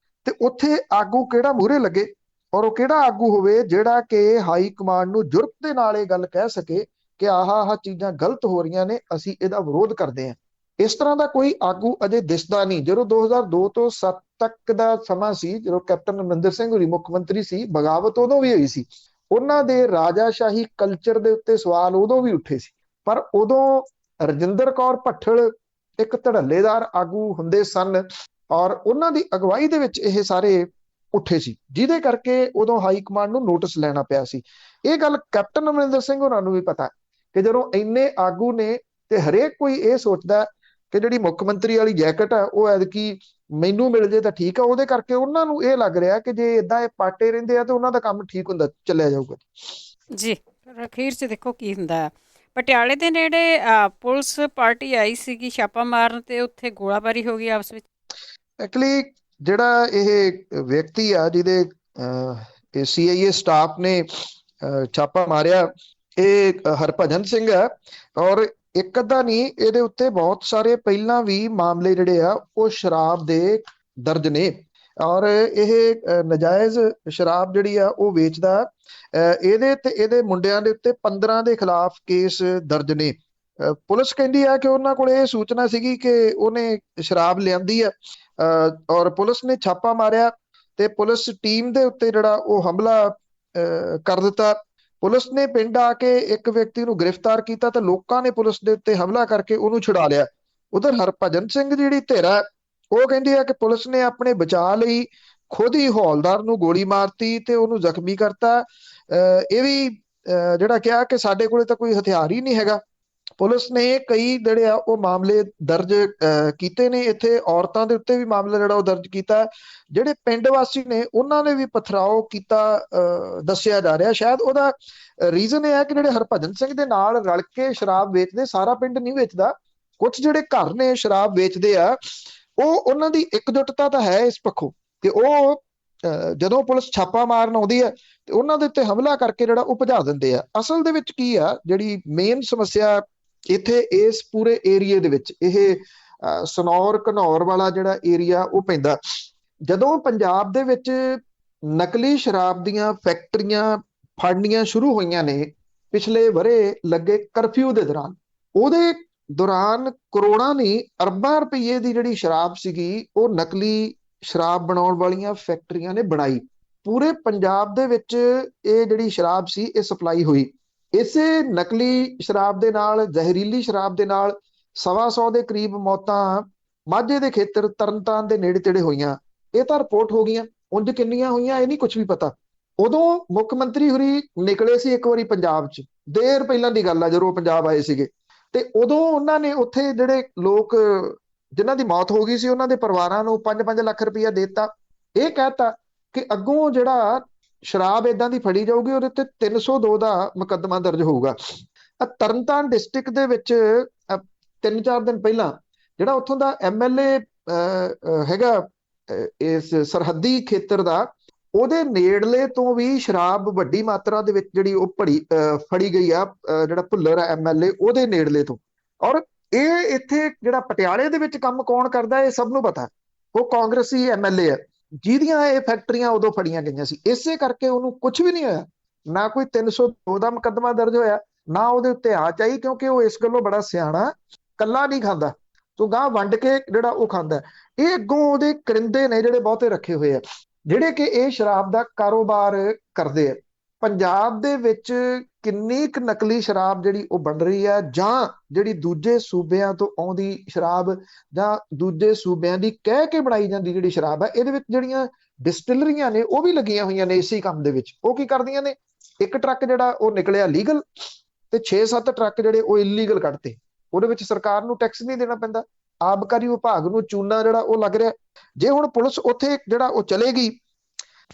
ਤੇ ਉੱਥੇ ਆਗੂ ਕਿਹੜਾ ਮੂਹਰੇ ਲੱਗੇ ਔਰ ਉਹ ਕਿਹੜਾ ਆਗੂ ਹੋਵੇ ਜਿਹੜਾ ਕਿ ਹਾਈ ਕਮਾਂਡ ਨੂੰ ਜੁਰਤ ਦੇ ਨਾਲ ਇਹ ਗੱਲ ਕਹਿ ਸਕੇ ਕਿ ਆਹ ਚੀਜ਼ਾਂ ਗਲਤ ਹੋ ਰਹੀਆਂ ਨੇ, ਅਸੀਂ ਇਹਦਾ ਵਿਰੋਧ ਕਰਦੇ ਹਾਂ। ਇਸ ਤਰ੍ਹਾਂ ਦਾ ਕੋਈ ਆਗੂ ਅਜੇ ਦਿਸਦਾ ਨਹੀਂ। ਜਦੋਂ 2002 ਤੋਂ 7 ਤੱਕ ਦਾ ਸਮਾਂ ਸੀ, ਜਦੋਂ ਕੈਪਟਨ ਅਮਰਿੰਦਰ ਸਿੰਘ ਹੋਰੀ ਮੁੱਖ ਮੰਤਰੀ ਸੀ, ਬਗਾਵਤ ਉਦੋਂ ਵੀ ਹੋਈ ਸੀ। ਉਹਨਾਂ ਦੇ ਰਾਜਾਸ਼ਾਹੀ ਕਲਚਰ ਦੇ ਉੱਤੇ ਸਵਾਲ ਉਦੋਂ ਵੀ ਉੱਠੇ ਸੀ, ਪਰ ਉਦੋਂ ਰਜਿੰਦਰ ਕੌਰ ਭੱਠਲ ਇੱਕ ਧੜੱਲੇਦਾਰ ਆਗੂ ਹੁੰਦੇ ਸਨ ਔਰ ਉਹਨਾਂ ਦੀ ਅਗਵਾਈ ਦੇ ਵਿੱਚ ਇਹ ਸਾਰੇ ਉੱਠੇ ਸੀ, ਜਿਹਦੇ ਕਰਕੇ ਉਦੋਂ ਹਾਈ ਕਮਾਂਡ ਨੂੰ ਨੋਟਿਸ ਲੈਣਾ ਪਿਆ ਸੀ। ਇਹ ਗੱਲ ਕੈਪਟਨ ਅਮਰਿੰਦਰ ਸਿੰਘ ਹੋਰਾਂ ਨੂੰ ਵੀ ਪਤਾ ਕਿ ਜਦੋਂ ਇੰਨੇ ਆਗੂ ਨੇ ਤੇ ਹਰੇਕ ਕੋਈ ਇਹ ਸੋਚਦਾ ਕਿ ਜਿਹੜੀ ਮੁੱਖ ਮੰਤਰੀ ਵਾਲੀ ਜੈਕਟ ਹੈ ਉਹ ਐਤਕੀ ਮੈਨੂੰ ਮਿਲ ਜੇ ਤਾਂ ਠੀਕ ਆ। ਉਹਦੇ ਕਰਕੇ ਉਹਨਾਂ ਨੂੰ ਇਹ ਲੱਗ ਰਿਹਾ ਕਿ ਜੇ ਇਦਾਂ ਇਹ ਪਾਟੇ ਰਹਿੰਦੇ ਆ ਤੇ ਉਹਨਾਂ ਦਾ ਕੰਮ ਠੀਕ ਹੁੰਦਾ ਚੱਲਿਆ ਜਾਊਗਾ ਜੀ। ਅਖੀਰ 'ਚ ਦੇਖੋ ਕੀ ਹੁੰਦਾ। ਪਟਿਆਲੇ ਦੇ ਨੇੜੇ ਪੁਲਿਸ ਪਾਰਟੀ ਆਈ ਸੀਗੀ ਛਾਪਾ ਮਾਰਨ ਤੇ ਉੱਥੇ ਗੋਲਾਬਾਰੀ ਹੋ ਗਈ ਆਪਸ ਵਿੱਚ। ਐਕਚੁਅਲੀ ਜਿਹੜਾ ਇਹ ਵਿਅਕਤੀ ਆ ਜਿਹਦੇ CIA ਸਟਾਫ ਨੇ ਛਾਪਾ ਮਾਰਿਆ, ਇਹ ਹਰਭਜਨ ਸਿੰਘ ਹੈ। ਔਰ ਇੱਕ ਅੱਧਾ ਨਹੀਂ, ਇਹਦੇ ਉੱਤੇ ਬਹੁਤ ਸਾਰੇ ਪਹਿਲਾਂ ਵੀ ਮਾਮਲੇ ਜਿਹੜੇ ਆ ਉਹ ਸ਼ਰਾਬ ਦੇ ਦਰਜ ਨੇ ਔਰ ਇਹ ਨਜਾਇਜ਼ ਸ਼ਰਾਬ ਜਿਹੜੀ ਆ ਉਹ ਵੇਚਦਾ। ਇਹਦੇ ਤੇ ਇਹਦੇ ਮੁੰਡਿਆਂ ਦੇ ਉੱਤੇ 15 ਦੇ ਖਿਲਾਫ ਕੇਸ ਦਰਜ ਨੇ। ਪੁਲਿਸ ਕਹਿੰਦੀ ਆ ਕਿ ਉਹਨਾਂ ਕੋਲ ਇਹ ਸੂਚਨਾ ਸੀਗੀ ਕਿ ਉਹਨੇ ਸ਼ਰਾਬ ਲਿਆਂਦੀ ਆ ਔਰ ਪੁਲਿਸ ਨੇ ਛਾਪਾ ਮਾਰਿਆ ਤੇ ਪੁਲਿਸ ਟੀਮ ਦੇ ਉੱਤੇ ਜਿਹੜਾ ਉਹ ਹਮਲਾ ਕਰ ਦਿੱਤਾ। ਪੁਲਿਸ ਨੇ ਪਿੰਡ ਆ ਕੇ ਇੱਕ ਵਿਅਕਤੀ ਨੂੰ ਗ੍ਰਿਫਤਾਰ ਕੀਤਾ ਤੇ ਲੋਕਾਂ ਨੇ ਪੁਲਿਸ ਦੇ ਉੱਤੇ ਹਮਲਾ ਕਰਕੇ ਉਹਨੂੰ ਛੁਡਾ ਲਿਆ। ਉਧਰ ਹਰਭਜਨ ਸਿੰਘ ਜਿਹੜੀ ਧਿਰ ਉਹ ਕਹਿੰਦੀ ਆ ਕਿ ਪੁਲਿਸ ਨੇ ਆਪਣੇ ਬਚਾਅ ਲਈ ਖੁਦ ਹੀ ਹੌਲਦਾਰ ਨੂੰ ਗੋਲੀ ਮਾਰਤੀ ਤੇ ਉਹਨੂੰ ਜ਼ਖਮੀ ਕਰਤਾ। ਇਹ ਵੀ ਜਿਹੜਾ ਕਿਹਾ ਕਿ ਸਾਡੇ ਕੋਲੇ ਤਾਂ ਕੋਈ ਹਥਿਆਰ ਹੀ ਨਹੀਂ ਹੈਗਾ। ਪੁਲਿਸ ਨੇ ਕਈ ਜਿਹੜੇ ਆ ਉਹ ਮਾਮਲੇ ਦਰਜ ਕੀਤੇ ਨੇ। ਇੱਥੇ ਔਰਤਾਂ ਦੇ ਉੱਤੇ ਵੀ ਮਾਮਲਾ ਜਿਹੜਾ ਉਹ ਦਰਜ ਕੀਤਾ। ਜਿਹੜੇ ਪਿੰਡ ਵਾਸੀ ਨੇ ਉਹਨਾਂ ਨੇ ਵੀ ਪਥਰਾਓ ਕੀਤਾ ਦੱਸਿਆ ਜਾ ਰਿਹਾ। ਸ਼ਾਇਦ ਉਹਦਾ ਰੀਜ਼ਨ ਇਹ ਹੈ ਕਿ ਜਿਹੜੇ ਹਰਭਜਨ ਸਿੰਘ ਦੇ ਨਾਲ ਰਲ ਕੇ ਸ਼ਰਾਬ ਵੇਚਦੇ, ਸਾਰਾ ਪਿੰਡ ਨਹੀਂ ਵੇਚਦਾ, ਕੁਝ ਜਿਹੜੇ ਘਰ ਨੇ ਸ਼ਰਾਬ ਵੇਚਦੇ ਆ, ਉਹਨਾਂ ਦੀ ਇਕਜੁੱਟਤਾ ਤਾਂ ਹੈ ਇਸ ਪੱਖੋਂ ਕਿ ਉਹ ਜਦੋਂ ਪੁਲਿਸ ਛਾਪਾ ਮਾਰਨ ਆਉਂਦੀ ਹੈ ਤੇ ਉਹਨਾਂ ਦੇ ਉੱਤੇ ਹਮਲਾ ਕਰਕੇ ਜਿਹੜਾ ਉਹ ਭਜਾ ਦਿੰਦੇ ਆ। ਅਸਲ ਦੇ ਵਿੱਚ ਕੀ ਆ, ਜਿਹੜੀ ਮੇਨ ਸਮੱਸਿਆ ਇੱਥੇ ਇਸ ਪੂਰੇ ਏਰੀਏ ਦੇ ਵਿੱਚ, ਇਹ ਸਨੌਰ ਘਨੌਰ ਵਾਲਾ ਜਿਹੜਾ ਏਰੀਆ ਉਹ ਪੈਂਦਾ। ਜਦੋਂ ਪੰਜਾਬ ਦੇ ਵਿੱਚ ਨਕਲੀ ਸ਼ਰਾਬ ਦੀਆਂ ਫੈਕਟਰੀਆਂ ਫੜਨੀਆਂ ਸ਼ੁਰੂ ਹੋਈਆਂ ਨੇ ਪਿਛਲੇ ਵਰੇ ਲੱਗੇ ਕਰਫਿਊ ਦੇ ਦੌਰਾਨ, ਉਹਦੇ ਦੌਰਾਨ ਕਰੋੜਾਂ ਨਹੀਂ ਅਰਬਾਂ ਰੁਪਈਏ ਦੀ ਜਿਹੜੀ ਸ਼ਰਾਬ ਸੀਗੀ ਉਹ ਨਕਲੀ ਸ਼ਰਾਬ ਬਣਾਉਣ ਵਾਲੀਆਂ ਫੈਕਟਰੀਆਂ ਨੇ ਬਣਾਈ। ਪੂਰੇ ਪੰਜਾਬ ਦੇ ਵਿੱਚ ਇਹ ਜਿਹੜੀ ਸ਼ਰਾਬ ਸੀ ਇਹ ਸਪਲਾਈ ਹੋਈ। ਇਸੇ ਨਕਲੀ ਸ਼ਰਾਬ ਦੇ ਨਾਲ, ਜ਼ਹਿਰੀਲੀ ਸ਼ਰਾਬ ਦੇ ਨਾਲ 125 ਦੇ ਕਰੀਬ ਮੌਤਾਂ ਮਾਝੇ ਦੇ ਖੇਤਰ ਤਰਨਤਾਰਨ ਦੇ ਨੇੜੇ ਤੇੜੇ ਹੋਈਆਂ। ਇਹ ਤਾਂ ਰਿਪੋਰਟ ਹੋ ਗਈਆਂ, ਉਂਝ ਕਿੰਨੀਆਂ ਹੋਈਆਂ ਇਹ ਨਹੀਂ ਕੁਝ ਵੀ ਪਤਾ। ਉਦੋਂ ਮੁੱਖ ਮੰਤਰੀ ਹੋਰੀ ਨਿਕਲੇ ਸੀ ਇੱਕ ਵਾਰੀ ਪੰਜਾਬ 'ਚ, ਦੇਰ ਪਹਿਲਾਂ ਦੀ ਗੱਲ ਆ ਜਦੋਂ ਪੰਜਾਬ ਆਏ ਸੀਗੇ, ਤੇ ਉਦੋਂ ਉਹਨਾਂ ਨੇ ਉੱਥੇ ਜਿਹੜੇ ਲੋਕ ਜਿਨ੍ਹਾਂ ਦੀ ਮੌਤ ਹੋ ਗਈ ਸੀ ਉਹਨਾਂ ਦੇ ਪਰਿਵਾਰਾਂ ਨੂੰ 5-5 ਲੱਖ ਰੁਪਈਆ ਦੇ ਦਿੱਤਾ। ਇਹ ਕਹਿਤਾ ਕਿ ਅੱਗੋਂ ਜਿਹੜਾ ਸ਼ਰਾਬ ਏਦਾਂ ਦੀ ਫੜੀ ਜਾਊਗੀ ਉਹਦੇ ਤੇ 302 ਦਾ ਮੁਕੱਦਮਾ ਦਰਜ ਹੋਊਗਾ। ਤਰਨਤਾਰਨ ਡਿਸਟ੍ਰਿਕਟ ਦੇ ਵਿੱਚ 3-4 ਦਿਨ ਪਹਿਲਾਂ ਜਿਹੜਾ ਉੱਥੋਂ ਦਾ MLA ਹੈਗਾ ਇਸ ਸਰਹੱਦੀ ਖੇਤਰ ਦਾ, ਉਹਦੇ ਨੇੜਲੇ ਤੋਂ ਵੀ ਸ਼ਰਾਬ ਵੱਡੀ ਮਾਤਰਾ ਦੇ ਵਿੱਚ ਜਿਹੜੀ ਉਹ ਫੜੀ ਗਈ ਆ। ਜਿਹੜਾ ਭੁੱਲਰ ਆ MLA, ਉਹਦੇ ਨੇੜਲੇ ਤੋਂ। ਔਰ ਇਹ ਇੱਥੇ ਜਿਹੜਾ ਪਟਿਆਲੇ ਦੇ ਵਿੱਚ ਕੰਮ ਕੌਣ ਕਰਦਾ ਇਹ ਸਭ ਨੂੰ ਪਤਾ। ਉਹ ਕਾਂਗਰਸੀ MLA ਆ ਜਿਹਦੀਆਂ ਇਹ ਫੈਕਟਰੀਆਂ ਉਦੋਂ ਫੜੀਆਂ ਗਈਆਂ ਸੀ। ਇਸੇ ਕਰਕੇ ਉਹਨੂੰ ਕੁਝ ਵੀ ਨਹੀਂ ਹੋਇਆ, ਨਾ ਕੋਈ 302 ਦਾ ਮੁਕੱਦਮਾ ਦਰਜ ਹੋਇਆ, ਨਾ ਉਹਦੇ ਉੱਤੇ ਆਚ ਆਈ, ਕਿਉਂਕਿ ਉਹ ਇਸ ਗੱਲੋਂ ਬੜਾ ਸਿਆਣਾ, ਕੱਲਾ ਨਹੀਂ ਖਾਂਦਾ, ਤੂੰ ਗਾਂ ਵੰਡ ਕੇ ਜਿਹੜਾ ਉਹ ਖਾਂਦਾ। ਇਹ ਅੱਗੋਂ ਉਹਦੇ ਕਰਿੰਦੇ ਨੇ ਜਿਹੜੇ ਬਹੁਤੇ ਰੱਖੇ ਹੋਏ ਆ, ਜਿਹੜੇ ਕਿ ਇਹ ਸ਼ਰਾਬ ਦਾ ਕਾਰੋਬਾਰ ਕਰਦੇ ਆ। ਪੰਜਾਬ ਦੇ ਵਿੱਚ ਕਿੰਨੀ ਕੁ ਨਕਲੀ ਸ਼ਰਾਬ ਜਿਹੜੀ ਉਹ ਬਣ ਰਹੀ ਹੈ, ਜਾਂ ਜਿਹੜੀ ਦੂਜੇ ਸੂਬਿਆਂ ਤੋਂ ਆਉਂਦੀ ਸ਼ਰਾਬ, ਜਾਂ ਦੂਜੇ ਸੂਬਿਆਂ ਦੀ ਕਹਿ ਕੇ ਬਣਾਈ ਜਾਂਦੀ ਜਿਹੜੀ ਸ਼ਰਾਬ ਹੈ, ਇਹਦੇ ਵਿੱਚ ਜਿਹੜੀਆਂ ਡਿਸਟਿਲਰੀਆਂ ਨੇ ਉਹ ਵੀ ਲੱਗੀਆਂ ਹੋਈਆਂ ਨੇ ਇਸੇ ਕੰਮ ਦੇ ਵਿੱਚ। ਉਹ ਕੀ ਕਰਦੀਆਂ ਨੇ, ਇੱਕ ਟਰੱਕ ਜਿਹੜਾ ਉਹ ਨਿਕਲਿਆ ਲੀਗਲ ਤੇ 6-7 ਟਰੱਕ ਜਿਹੜੇ ਉਹ ਇਲੀਗਲ ਕੱਢਤੇ। ਉਹਦੇ ਵਿੱਚ ਸਰਕਾਰ ਨੂੰ ਟੈਕਸ ਨਹੀਂ ਦੇਣਾ ਪੈਂਦਾ, ਆਬਕਾਰੀ ਵਿਭਾਗ ਨੂੰ ਚੂਨਾ ਜਿਹੜਾ ਉਹ ਲੱਗ ਰਿਹਾ। ਜੇ ਹੁਣ ਪੁਲਿਸ ਉੱਥੇ ਜਿਹੜਾ ਉਹ ਚਲੇਗੀ,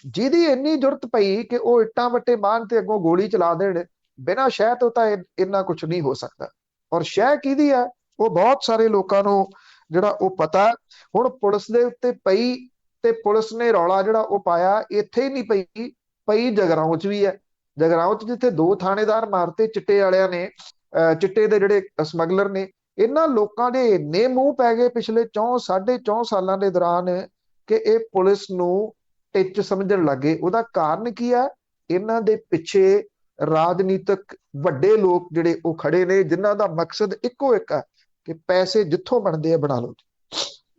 ਜਿਹਦੀ ਇੰਨੀ ਜ਼ਰੂਰਤ ਪਈ ਕਿ ਉਹ ਇੱਟਾਂ ਵੱਟੇ ਮਾਰਨ ਤੇ ਅੱਗੋਂ ਗੋਲੀ ਚਲਾ ਦੇਣ, ਬਿਨਾਂ ਸ਼ਹਿ ਤੋਂ ਤਾਂ ਇੰਨਾ ਕੁਝ ਨਹੀਂ ਹੋ ਸਕਦਾ। ਔਰ ਸ਼ਹਿ ਕਿਹਦੀ ਆ ਉਹ ਬਹੁਤ ਸਾਰੇ ਲੋਕਾਂ ਨੂੰ ਜਿਹੜਾ ਉਹ ਪਤਾ। ਹੁਣ ਪੁਲਿਸ ਦੇ ਉੱਤੇ ਪਈ ਤੇ ਪੁਲਿਸ ਨੇ ਰੌਲਾ ਜਿਹੜਾ ਉਹ ਪਾਇਆ, ਇੱਥੇ ਹੀ ਨਹੀਂ ਪਈ ਜਗਰਾਉਂ 'ਚ ਵੀ ਹੈ। ਜਗਰਾਉਂ 'ਚ ਜਿੱਥੇ 2 ਥਾਣੇਦਾਰ ਮਾਰਤੇ ਚਿੱਟੇ ਵਾਲਿਆਂ ਨੇ, ਚਿੱਟੇ ਦੇ ਜਿਹੜੇ ਸਮਗਲਰ ਨੇ, ਇਹਨਾਂ ਲੋਕਾਂ ਦੇ ਇੰਨੇ ਮੂੰਹ ਪੈ ਗਏ ਪਿਛਲੇ 4.5 ਸਾਲਾਂ ਦੇ ਦੌਰਾਨ ਕਿ ਇਹ ਪੁਲਿਸ ਨੂੰ ਟਿੱਚ ਸਮਝਣ ਲੱਗੇ। ਉਹਦਾ ਕਾਰਨ ਕੀ ਆ, ਇਹਨਾਂ ਦੇ ਪਿੱਛੇ ਰਾਜਨੀਤਿਕ ਵੱਡੇ ਲੋਕ ਜਿਹੜੇ ਉਹ ਖੜੇ ਨੇ, ਜਿਨ੍ਹਾਂ ਦਾ ਮਕਸਦ ਇੱਕੋ ਇੱਕ ਆ ਕਿ ਪੈਸੇ ਜਿੱਥੋਂ ਬਣਦੇ ਆ ਬਣਾ ਲਓ।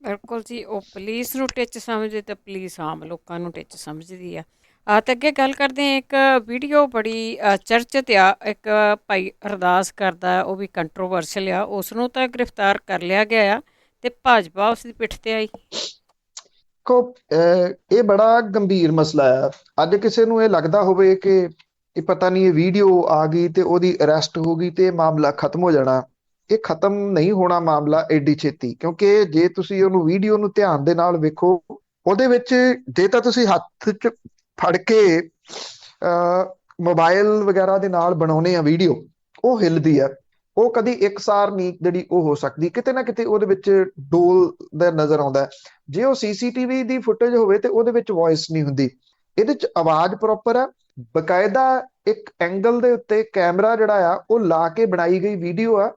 ਬਿਲਕੁਲ ਜੀ, ਉਹ ਪੁਲਿਸ ਨੂੰ ਟਿੱਚ ਸਮਝਦੇ ਤੇ ਪੁਲਿਸ ਆਮ ਲੋਕਾਂ ਨੂੰ ਟਿੱਚ ਸਮਝਦੀ ਆ। ਤੇ ਅੱਗੇ ਗੱਲ ਕਰਦੇ ਹਾਂ, ਇੱਕ ਵੀਡੀਓ ਬੜੀ ਚਰਚਿਤ ਆ, ਇੱਕ ਭਾਈ ਅਰਦਾਸ ਕਰਦਾ, ਉਹ ਵੀ ਕੰਟਰੋਵਰਸ਼ਲ ਆ, ਉਸ ਨੂੰ ਤਾਂ ਗ੍ਰਿਫਤਾਰ ਕਰ ਲਿਆ ਗਿਆ ਆ ਤੇ ਭਾਜਪਾ ਉਸ ਦੀ ਪਿੱਠ ਤੇ ਆਈ। ਇਹ ਬੜਾ ਗੰਭੀਰ ਮਸਲਾ ਆ। ਅੱਜ ਕਿਸੇ ਨੂੰ ਇਹ ਲੱਗਦਾ ਹੋਵੇ ਕਿ ਇਹ ਪਤਾ ਨਹੀਂ ਇਹ ਵੀਡੀਓ ਆ ਗਈ ਤੇ ਉਹਦੀ ਅਰੈਸਟ ਹੋ ਗਈ ਤੇ ਇਹ ਮਾਮਲਾ ਖਤਮ ਹੋ ਜਾਣਾ, ਇਹ ਖਤਮ ਨਹੀਂ ਹੋਣਾ ਮਾਮਲਾ ਐਡੀ ਛੇਤੀ। ਕਿਉਂਕਿ ਜੇ ਤੁਸੀਂ ਉਹਨੂੰ ਵੀਡੀਓ ਨੂੰ ਧਿਆਨ ਦੇ ਨਾਲ ਵੇਖੋ, ਉਹਦੇ ਵਿੱਚ ਜੇ ਤਾਂ ਤੁਸੀਂ ਹੱਥ 'ਚ ਫੜ ਕੇ ਮੋਬਾਈਲ ਵਗੈਰਾ ਦੇ ਨਾਲ ਬਣਾਉਣੇ ਆ ਵੀਡੀਓ, ਉਹ ਹਿੱਲਦੀ ਆ, ਉਹ ਕਦੀ ਇਕਸਾਰ ਨਹੀਂ ਜਿਹੜੀ ਉਹ ਹੋ ਸਕਦੀ, ਕਿਤੇ ਨਾ ਕਿਤੇ ਉਹਦੇ ਵਿੱਚ ਡੋਲ ਦਾ ਨਜ਼ਰ ਆਉਂਦਾ। ਜੇ ਉਹ CCTV ਦੀ ਫੁਟੇਜ ਹੋਵੇ ਤੇ ਉਹਦੇ ਵਿੱਚ ਵੌਇਸ ਨਹੀਂ ਹੁੰਦੀ, ਇਹਦੇ 'ਚ ਆਵਾਜ਼ ਪ੍ਰੋਪਰ ਆ। ਬਕਾਇਦਾ ਇੱਕ ਐਂਗਲ ਦੇ ਉੱਤੇ ਕੈਮਰਾ ਜਿਹੜਾ ਆ ਉਹ ਲਾ ਕੇ ਬਣਾਈ ਗਈ ਵੀਡੀਓ ਆ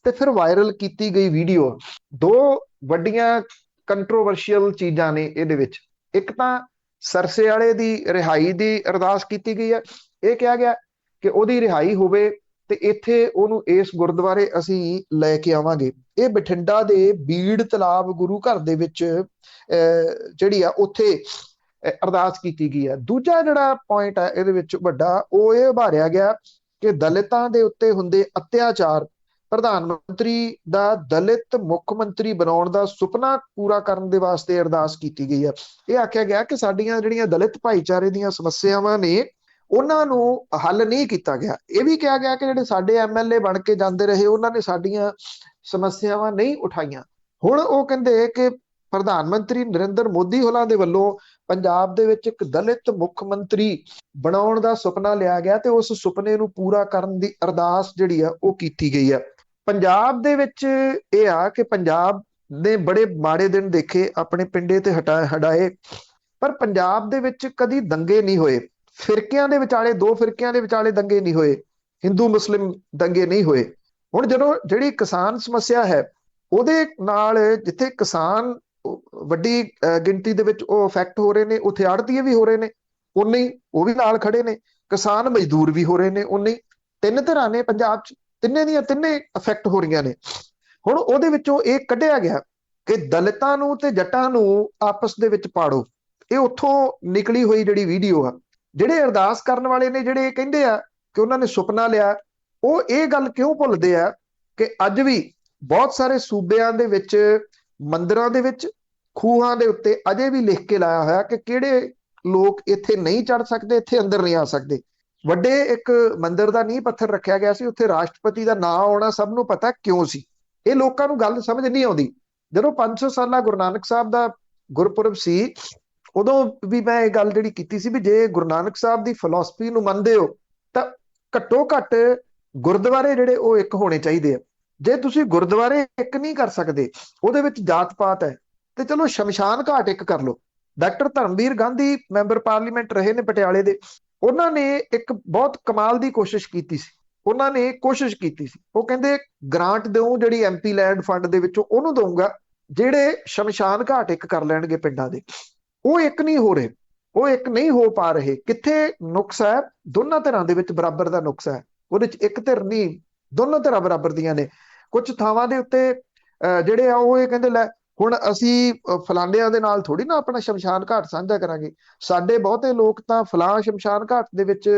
ਤੇ ਫਿਰ ਵਾਇਰਲ ਕੀਤੀ ਗਈ ਵੀਡੀਓ। 2 ਵੱਡੀਆਂ ਕੰਟਰੋਵਰਸ਼ੀਅਲ ਚੀਜ਼ਾਂ ਨੇ ਇਹਦੇ ਵਿੱਚ। ਇੱਕ ਤਾਂ ਸਰਸੇ ਵਾਲੇ ਦੀ ਰਿਹਾਈ ਦੀ ਅਰਦਾਸ ਕੀਤੀ ਗਈ ਹੈ। ਇਹ ਕਿਹਾ ਗਿਆ ਕਿ ਉਹਦੀ ਰਿਹਾਈ ਹੋਵੇ ਤੇ ਇੱਥੇ ਉਹਨੂੰ ਇਸ ਗੁਰਦੁਆਰੇ ਅਸੀਂ ਲੈ ਕੇ ਆਵਾਂਗੇ। ਇਹ ਬਠਿੰਡਾ ਦੇ ਬੀੜ ਤਲਾਬ ਗੁਰੂ ਘਰ ਦੇ ਵਿੱਚ ਜਿਹੜੀ ਆ ਉੱਥੇ ਅਰਦਾਸ ਕੀਤੀ ਗਈ ਹੈ। ਦੂਜਾ ਜਿਹੜਾ ਪੁਆਇੰਟ ਹੈ ਇਹਦੇ ਵਿੱਚ ਵੱਡਾ, ਉਹ ਇਹ ਉਭਾਰਿਆ ਗਿਆ ਕਿ ਦਲਿਤਾਂ ਦੇ ਉੱਤੇ ਹੁੰਦੇ ਅਤਿਆਚਾਰ, ਪ੍ਰਧਾਨ ਮੰਤਰੀ ਦਾ ਦਲਿਤ ਮੁੱਖ ਮੰਤਰੀ ਬਣਾਉਣ ਦਾ ਸੁਪਨਾ ਪੂਰਾ ਕਰਨ ਦੇ ਵਾਸਤੇ ਅਰਦਾਸ ਕੀਤੀ ਗਈ ਹੈ। ਇਹ ਆਖਿਆ ਗਿਆ ਕਿ ਸਾਡੀਆਂ ਜਿਹੜੀਆਂ ਦਲਿਤ ਭਾਈਚਾਰੇ ਦੀਆਂ ਸਮੱਸਿਆਵਾਂ ਨੇ ਉਹਨਾਂ ਨੂੰ ਹੱਲ ਨਹੀਂ ਕੀਤਾ ਗਿਆ। ਇਹ ਵੀ ਕਿਹਾ ਗਿਆ ਕਿ ਜਿਹੜੇ ਸਾਡੇ MLA ਬਣ ਕੇ ਜਾਂਦੇ ਰਹੇ ਉਹਨਾਂ ਨੇ ਸਾਡੀਆਂ ਸਮੱਸਿਆਵਾਂ ਨਹੀਂ ਉਠਾਈਆਂ। ਹੁਣ ਉਹ ਕਹਿੰਦੇ ਕਿ ਪ੍ਰਧਾਨ ਮੰਤਰੀ ਨਰਿੰਦਰ ਮੋਦੀ ਹੋਰਾਂ ਦੇ ਵੱਲੋਂ ਪੰਜਾਬ ਦੇ ਵਿੱਚ ਇੱਕ ਦਲਿਤ ਮੁੱਖ ਮੰਤਰੀ ਬਣਾਉਣ ਦਾ ਸੁਪਨਾ ਲਿਆ ਗਿਆ ਤੇ ਉਸ ਸੁਪਨੇ ਨੂੰ ਪੂਰਾ ਕਰਨ ਦੀ ਅਰਦਾਸ ਜਿਹੜੀ ਆ ਉਹ ਕੀਤੀ ਗਈ ਆ। ਪੰਜਾਬ ਦੇ ਵਿੱਚ ਇਹ ਆ ਕਿ ਪੰਜਾਬ ਨੇ ਬੜੇ ਮਾੜੇ ਦਿਨ ਦੇਖੇ, ਆਪਣੇ ਪਿੰਡੇ ਤੇ ਹਟਾਏ, ਪਰ ਪੰਜਾਬ ਦੇ ਵਿੱਚ ਕਦੀ ਦੰਗੇ ਨਹੀਂ ਹੋਏ। ਫਿਰਕਿਆਂ ਦੇ ਵਿਚਾਲੇ, ਦੋ ਫਿਰਕਿਆਂ ਦੇ ਵਿਚਾਲੇ ਦੰਗੇ ਨਹੀਂ ਹੋਏ, ਹਿੰਦੂ ਮੁਸਲਿਮ ਦੰਗੇ ਨਹੀਂ ਹੋਏ। ਹੁਣ ਜਦੋਂ ਜਿਹੜੀ ਕਿਸਾਨ ਸਮੱਸਿਆ ਹੈ ਉਹਦੇ ਨਾਲ, ਜਿੱਥੇ ਕਿਸਾਨ ਵੱਡੀ ਗਿਣਤੀ ਦੇ ਵਿੱਚ ਉਹ ਅਫੈਕਟ ਹੋ ਰਹੇ ਨੇ, ਉੱਥੇ ਆੜ੍ਹਤੀਏ ਵੀ ਹੋ ਰਹੇ ਨੇ, ਉਨੇ ਹੀ ਉਹ ਵੀ ਨਾਲ ਖੜੇ ਨੇ, ਕਿਸਾਨ ਮਜ਼ਦੂਰ ਵੀ ਹੋ ਰਹੇ ਨੇ ਉਨੇ ਹੀ। ਤਿੰਨ ਧਿਰਾਂ ਨੇ ਪੰਜਾਬ 'ਚ, ਤਿੰਨੇ ਦੀਆਂ ਤਿੰਨੇ ਅਫੈਕਟ ਹੋ ਰਹੀਆਂ ਨੇ। ਹੁਣ ਉਹਦੇ ਵਿੱਚੋਂ ਇਹ ਕੱਢਿਆ ਗਿਆ ਕਿ ਦਲਿਤਾਂ ਨੂੰ ਤੇ ਜੱਟਾਂ ਨੂੰ ਆਪਸ ਦੇ ਵਿੱਚ ਪਾੜੋ। ਇਹ ਉੱਥੋਂ ਨਿਕਲੀ ਹੋਈ ਜਿਹੜੀ ਵੀਡੀਓ ਆ। ਜਿਹੜੇ ਅਰਦਾਸ ਕਰਨ ਵਾਲੇ ਨੇ, ਜਿਹੜੇ ਕਹਿੰਦੇ ਆ ਕਿ ਉਹਨਾਂ ਨੇ ਸੁਪਨਾ ਲਿਆ, ਉਹ ਇਹ ਗੱਲ ਕਿਉਂ ਭੁੱਲਦੇ ਆ ਕਿ ਅੱਜ ਵੀ ਬਹੁਤ ਸਾਰੇ ਸੂਬਿਆਂ ਦੇ ਵਿੱਚ ਮੰਦਿਰਾਂ ਦੇ ਵਿੱਚ, ਖੂਹਾਂ ਦੇ ਉੱਤੇ ਅਜੇ ਵੀ ਲਿਖ ਕੇ ਲਾਇਆ ਹੋਇਆ ਕਿ ਕਿਹੜੇ ਲੋਕ ਇੱਥੇ ਨਹੀਂ ਚੜ ਸਕਦੇ, ਇੱਥੇ ਅੰਦਰ ਨਹੀਂ ਆ ਸਕਦੇ। ਵੱਡੇ ਇੱਕ ਮੰਦਿਰ ਦਾ ਨੀਂਹ ਪੱਥਰ ਰੱਖਿਆ ਗਿਆ ਸੀ, ਉੱਥੇ ਰਾਸ਼ਟਰਪਤੀ ਦਾ ਨਾਂ ਆਉਣਾ ਸਭ ਨੂੰ ਪਤਾ ਕਿਉਂ ਸੀ। ਇਹ ਲੋਕਾਂ ਨੂੰ ਗੱਲ ਸਮਝ ਨਹੀਂ ਆਉਂਦੀ। ਜਦੋਂ 500 ਸਾਲਾ ਗੁਰੂ ਨਾਨਕ ਸਾਹਿਬ ਦਾ ਗੁਰਪੁਰਬ ਸੀ, ਉਦੋਂ ਵੀ ਮੈਂ ਇਹ ਗੱਲ ਜਿਹੜੀ ਕੀਤੀ ਸੀ ਵੀ ਜੇ ਗੁਰੂ ਨਾਨਕ ਸਾਹਿਬ ਦੀ ਫਿਲਾਸਫੀ ਨੂੰ ਮੰਨਦੇ ਹੋ ਤਾਂ ਘੱਟੋ ਘੱਟ ਗੁਰਦੁਆਰੇ ਜਿਹੜੇ ਉਹ ਇੱਕ ਹੋਣੇ ਚਾਹੀਦੇ ਆ। ਜੇ ਤੁਸੀਂ ਗੁਰਦੁਆਰੇ ਇੱਕ ਨਹੀਂ ਕਰ ਸਕਦੇ, ਉਹਦੇ ਵਿੱਚ ਜਾਤ ਪਾਤ ਹੈ, ਤੇ ਚਲੋ ਸ਼ਮਸ਼ਾਨ ਘਾਟ ਇੱਕ ਕਰ ਲਓ। Doctor Dharamvir Gandhi member parliament ਰਹੇ ਨੇ ਪਟਿਆਲੇ ਦੇ, ਉਹਨਾਂ ਨੇ ਇੱਕ ਬਹੁਤ ਕਮਾਲ ਦੀ ਕੋਸ਼ਿਸ਼ ਕੀਤੀ ਸੀ। ਉਹਨਾਂ ਨੇ ਕੋਸ਼ਿਸ਼ ਕੀਤੀ ਸੀ, ਉਹ ਕਹਿੰਦੇ ਗ੍ਰਾਂਟ ਦਿਓ ਜਿਹੜੀ MP ਲੈਂਡ ਫੰਡ ਦੇ ਵਿੱਚੋਂ, ਉਹਨੂੰ ਦਊਂਗਾ ਜਿਹੜੇ ਸ਼ਮਸ਼ਾਨ ਘਾਟ ਇੱਕ ਕਰ ਲੈਣਗੇ ਪਿੰਡਾਂ ਦੇ। ਉਹ ਇੱਕ ਨਹੀਂ ਹੋ ਰਹੇ, ਉਹ ਇੱਕ ਨਹੀਂ ਹੋ ਪਾ ਰਹੇ। ਕਿੱਥੇ ਨੁਕਸ ਹੈ? ਦੋਨਾਂ ਧਿਰਾਂ ਦੇ ਵਿੱਚ ਬਰਾਬਰ ਦਾ ਨੁਕਸ ਹੈ। ਉਹਦੇ ਚ ਇੱਕ ਧਿਰ ਨਹੀਂ, ਦੋਨੋਂ ਧਿਰਾਂ ਬਰਾਬਰ ਦੀਆਂ ਨੇ। ਕੁਝ ਥਾਵਾਂ ਦੇ ਉੱਤੇ ਜਿਹੜੇ ਆ ਉਹ ਇਹ ਕਹਿੰਦੇ ਲੈ ਹੁਣ ਅਸੀਂ ਫਲਾਣਿਆਂ ਦੇ ਨਾਲ ਥੋੜੀ ਨਾ ਆਪਣਾ ਸ਼ਮਸ਼ਾਨ ਘਾਟ ਸਾਂਝਾ ਕਰਾਂਗੇ, ਸਾਡੇ ਬਹੁਤੇ ਲੋਕ ਤਾਂ ਫਲਾਂ ਸ਼ਮਸ਼ਾਨ ਘਾਟ ਦੇ ਵਿੱਚ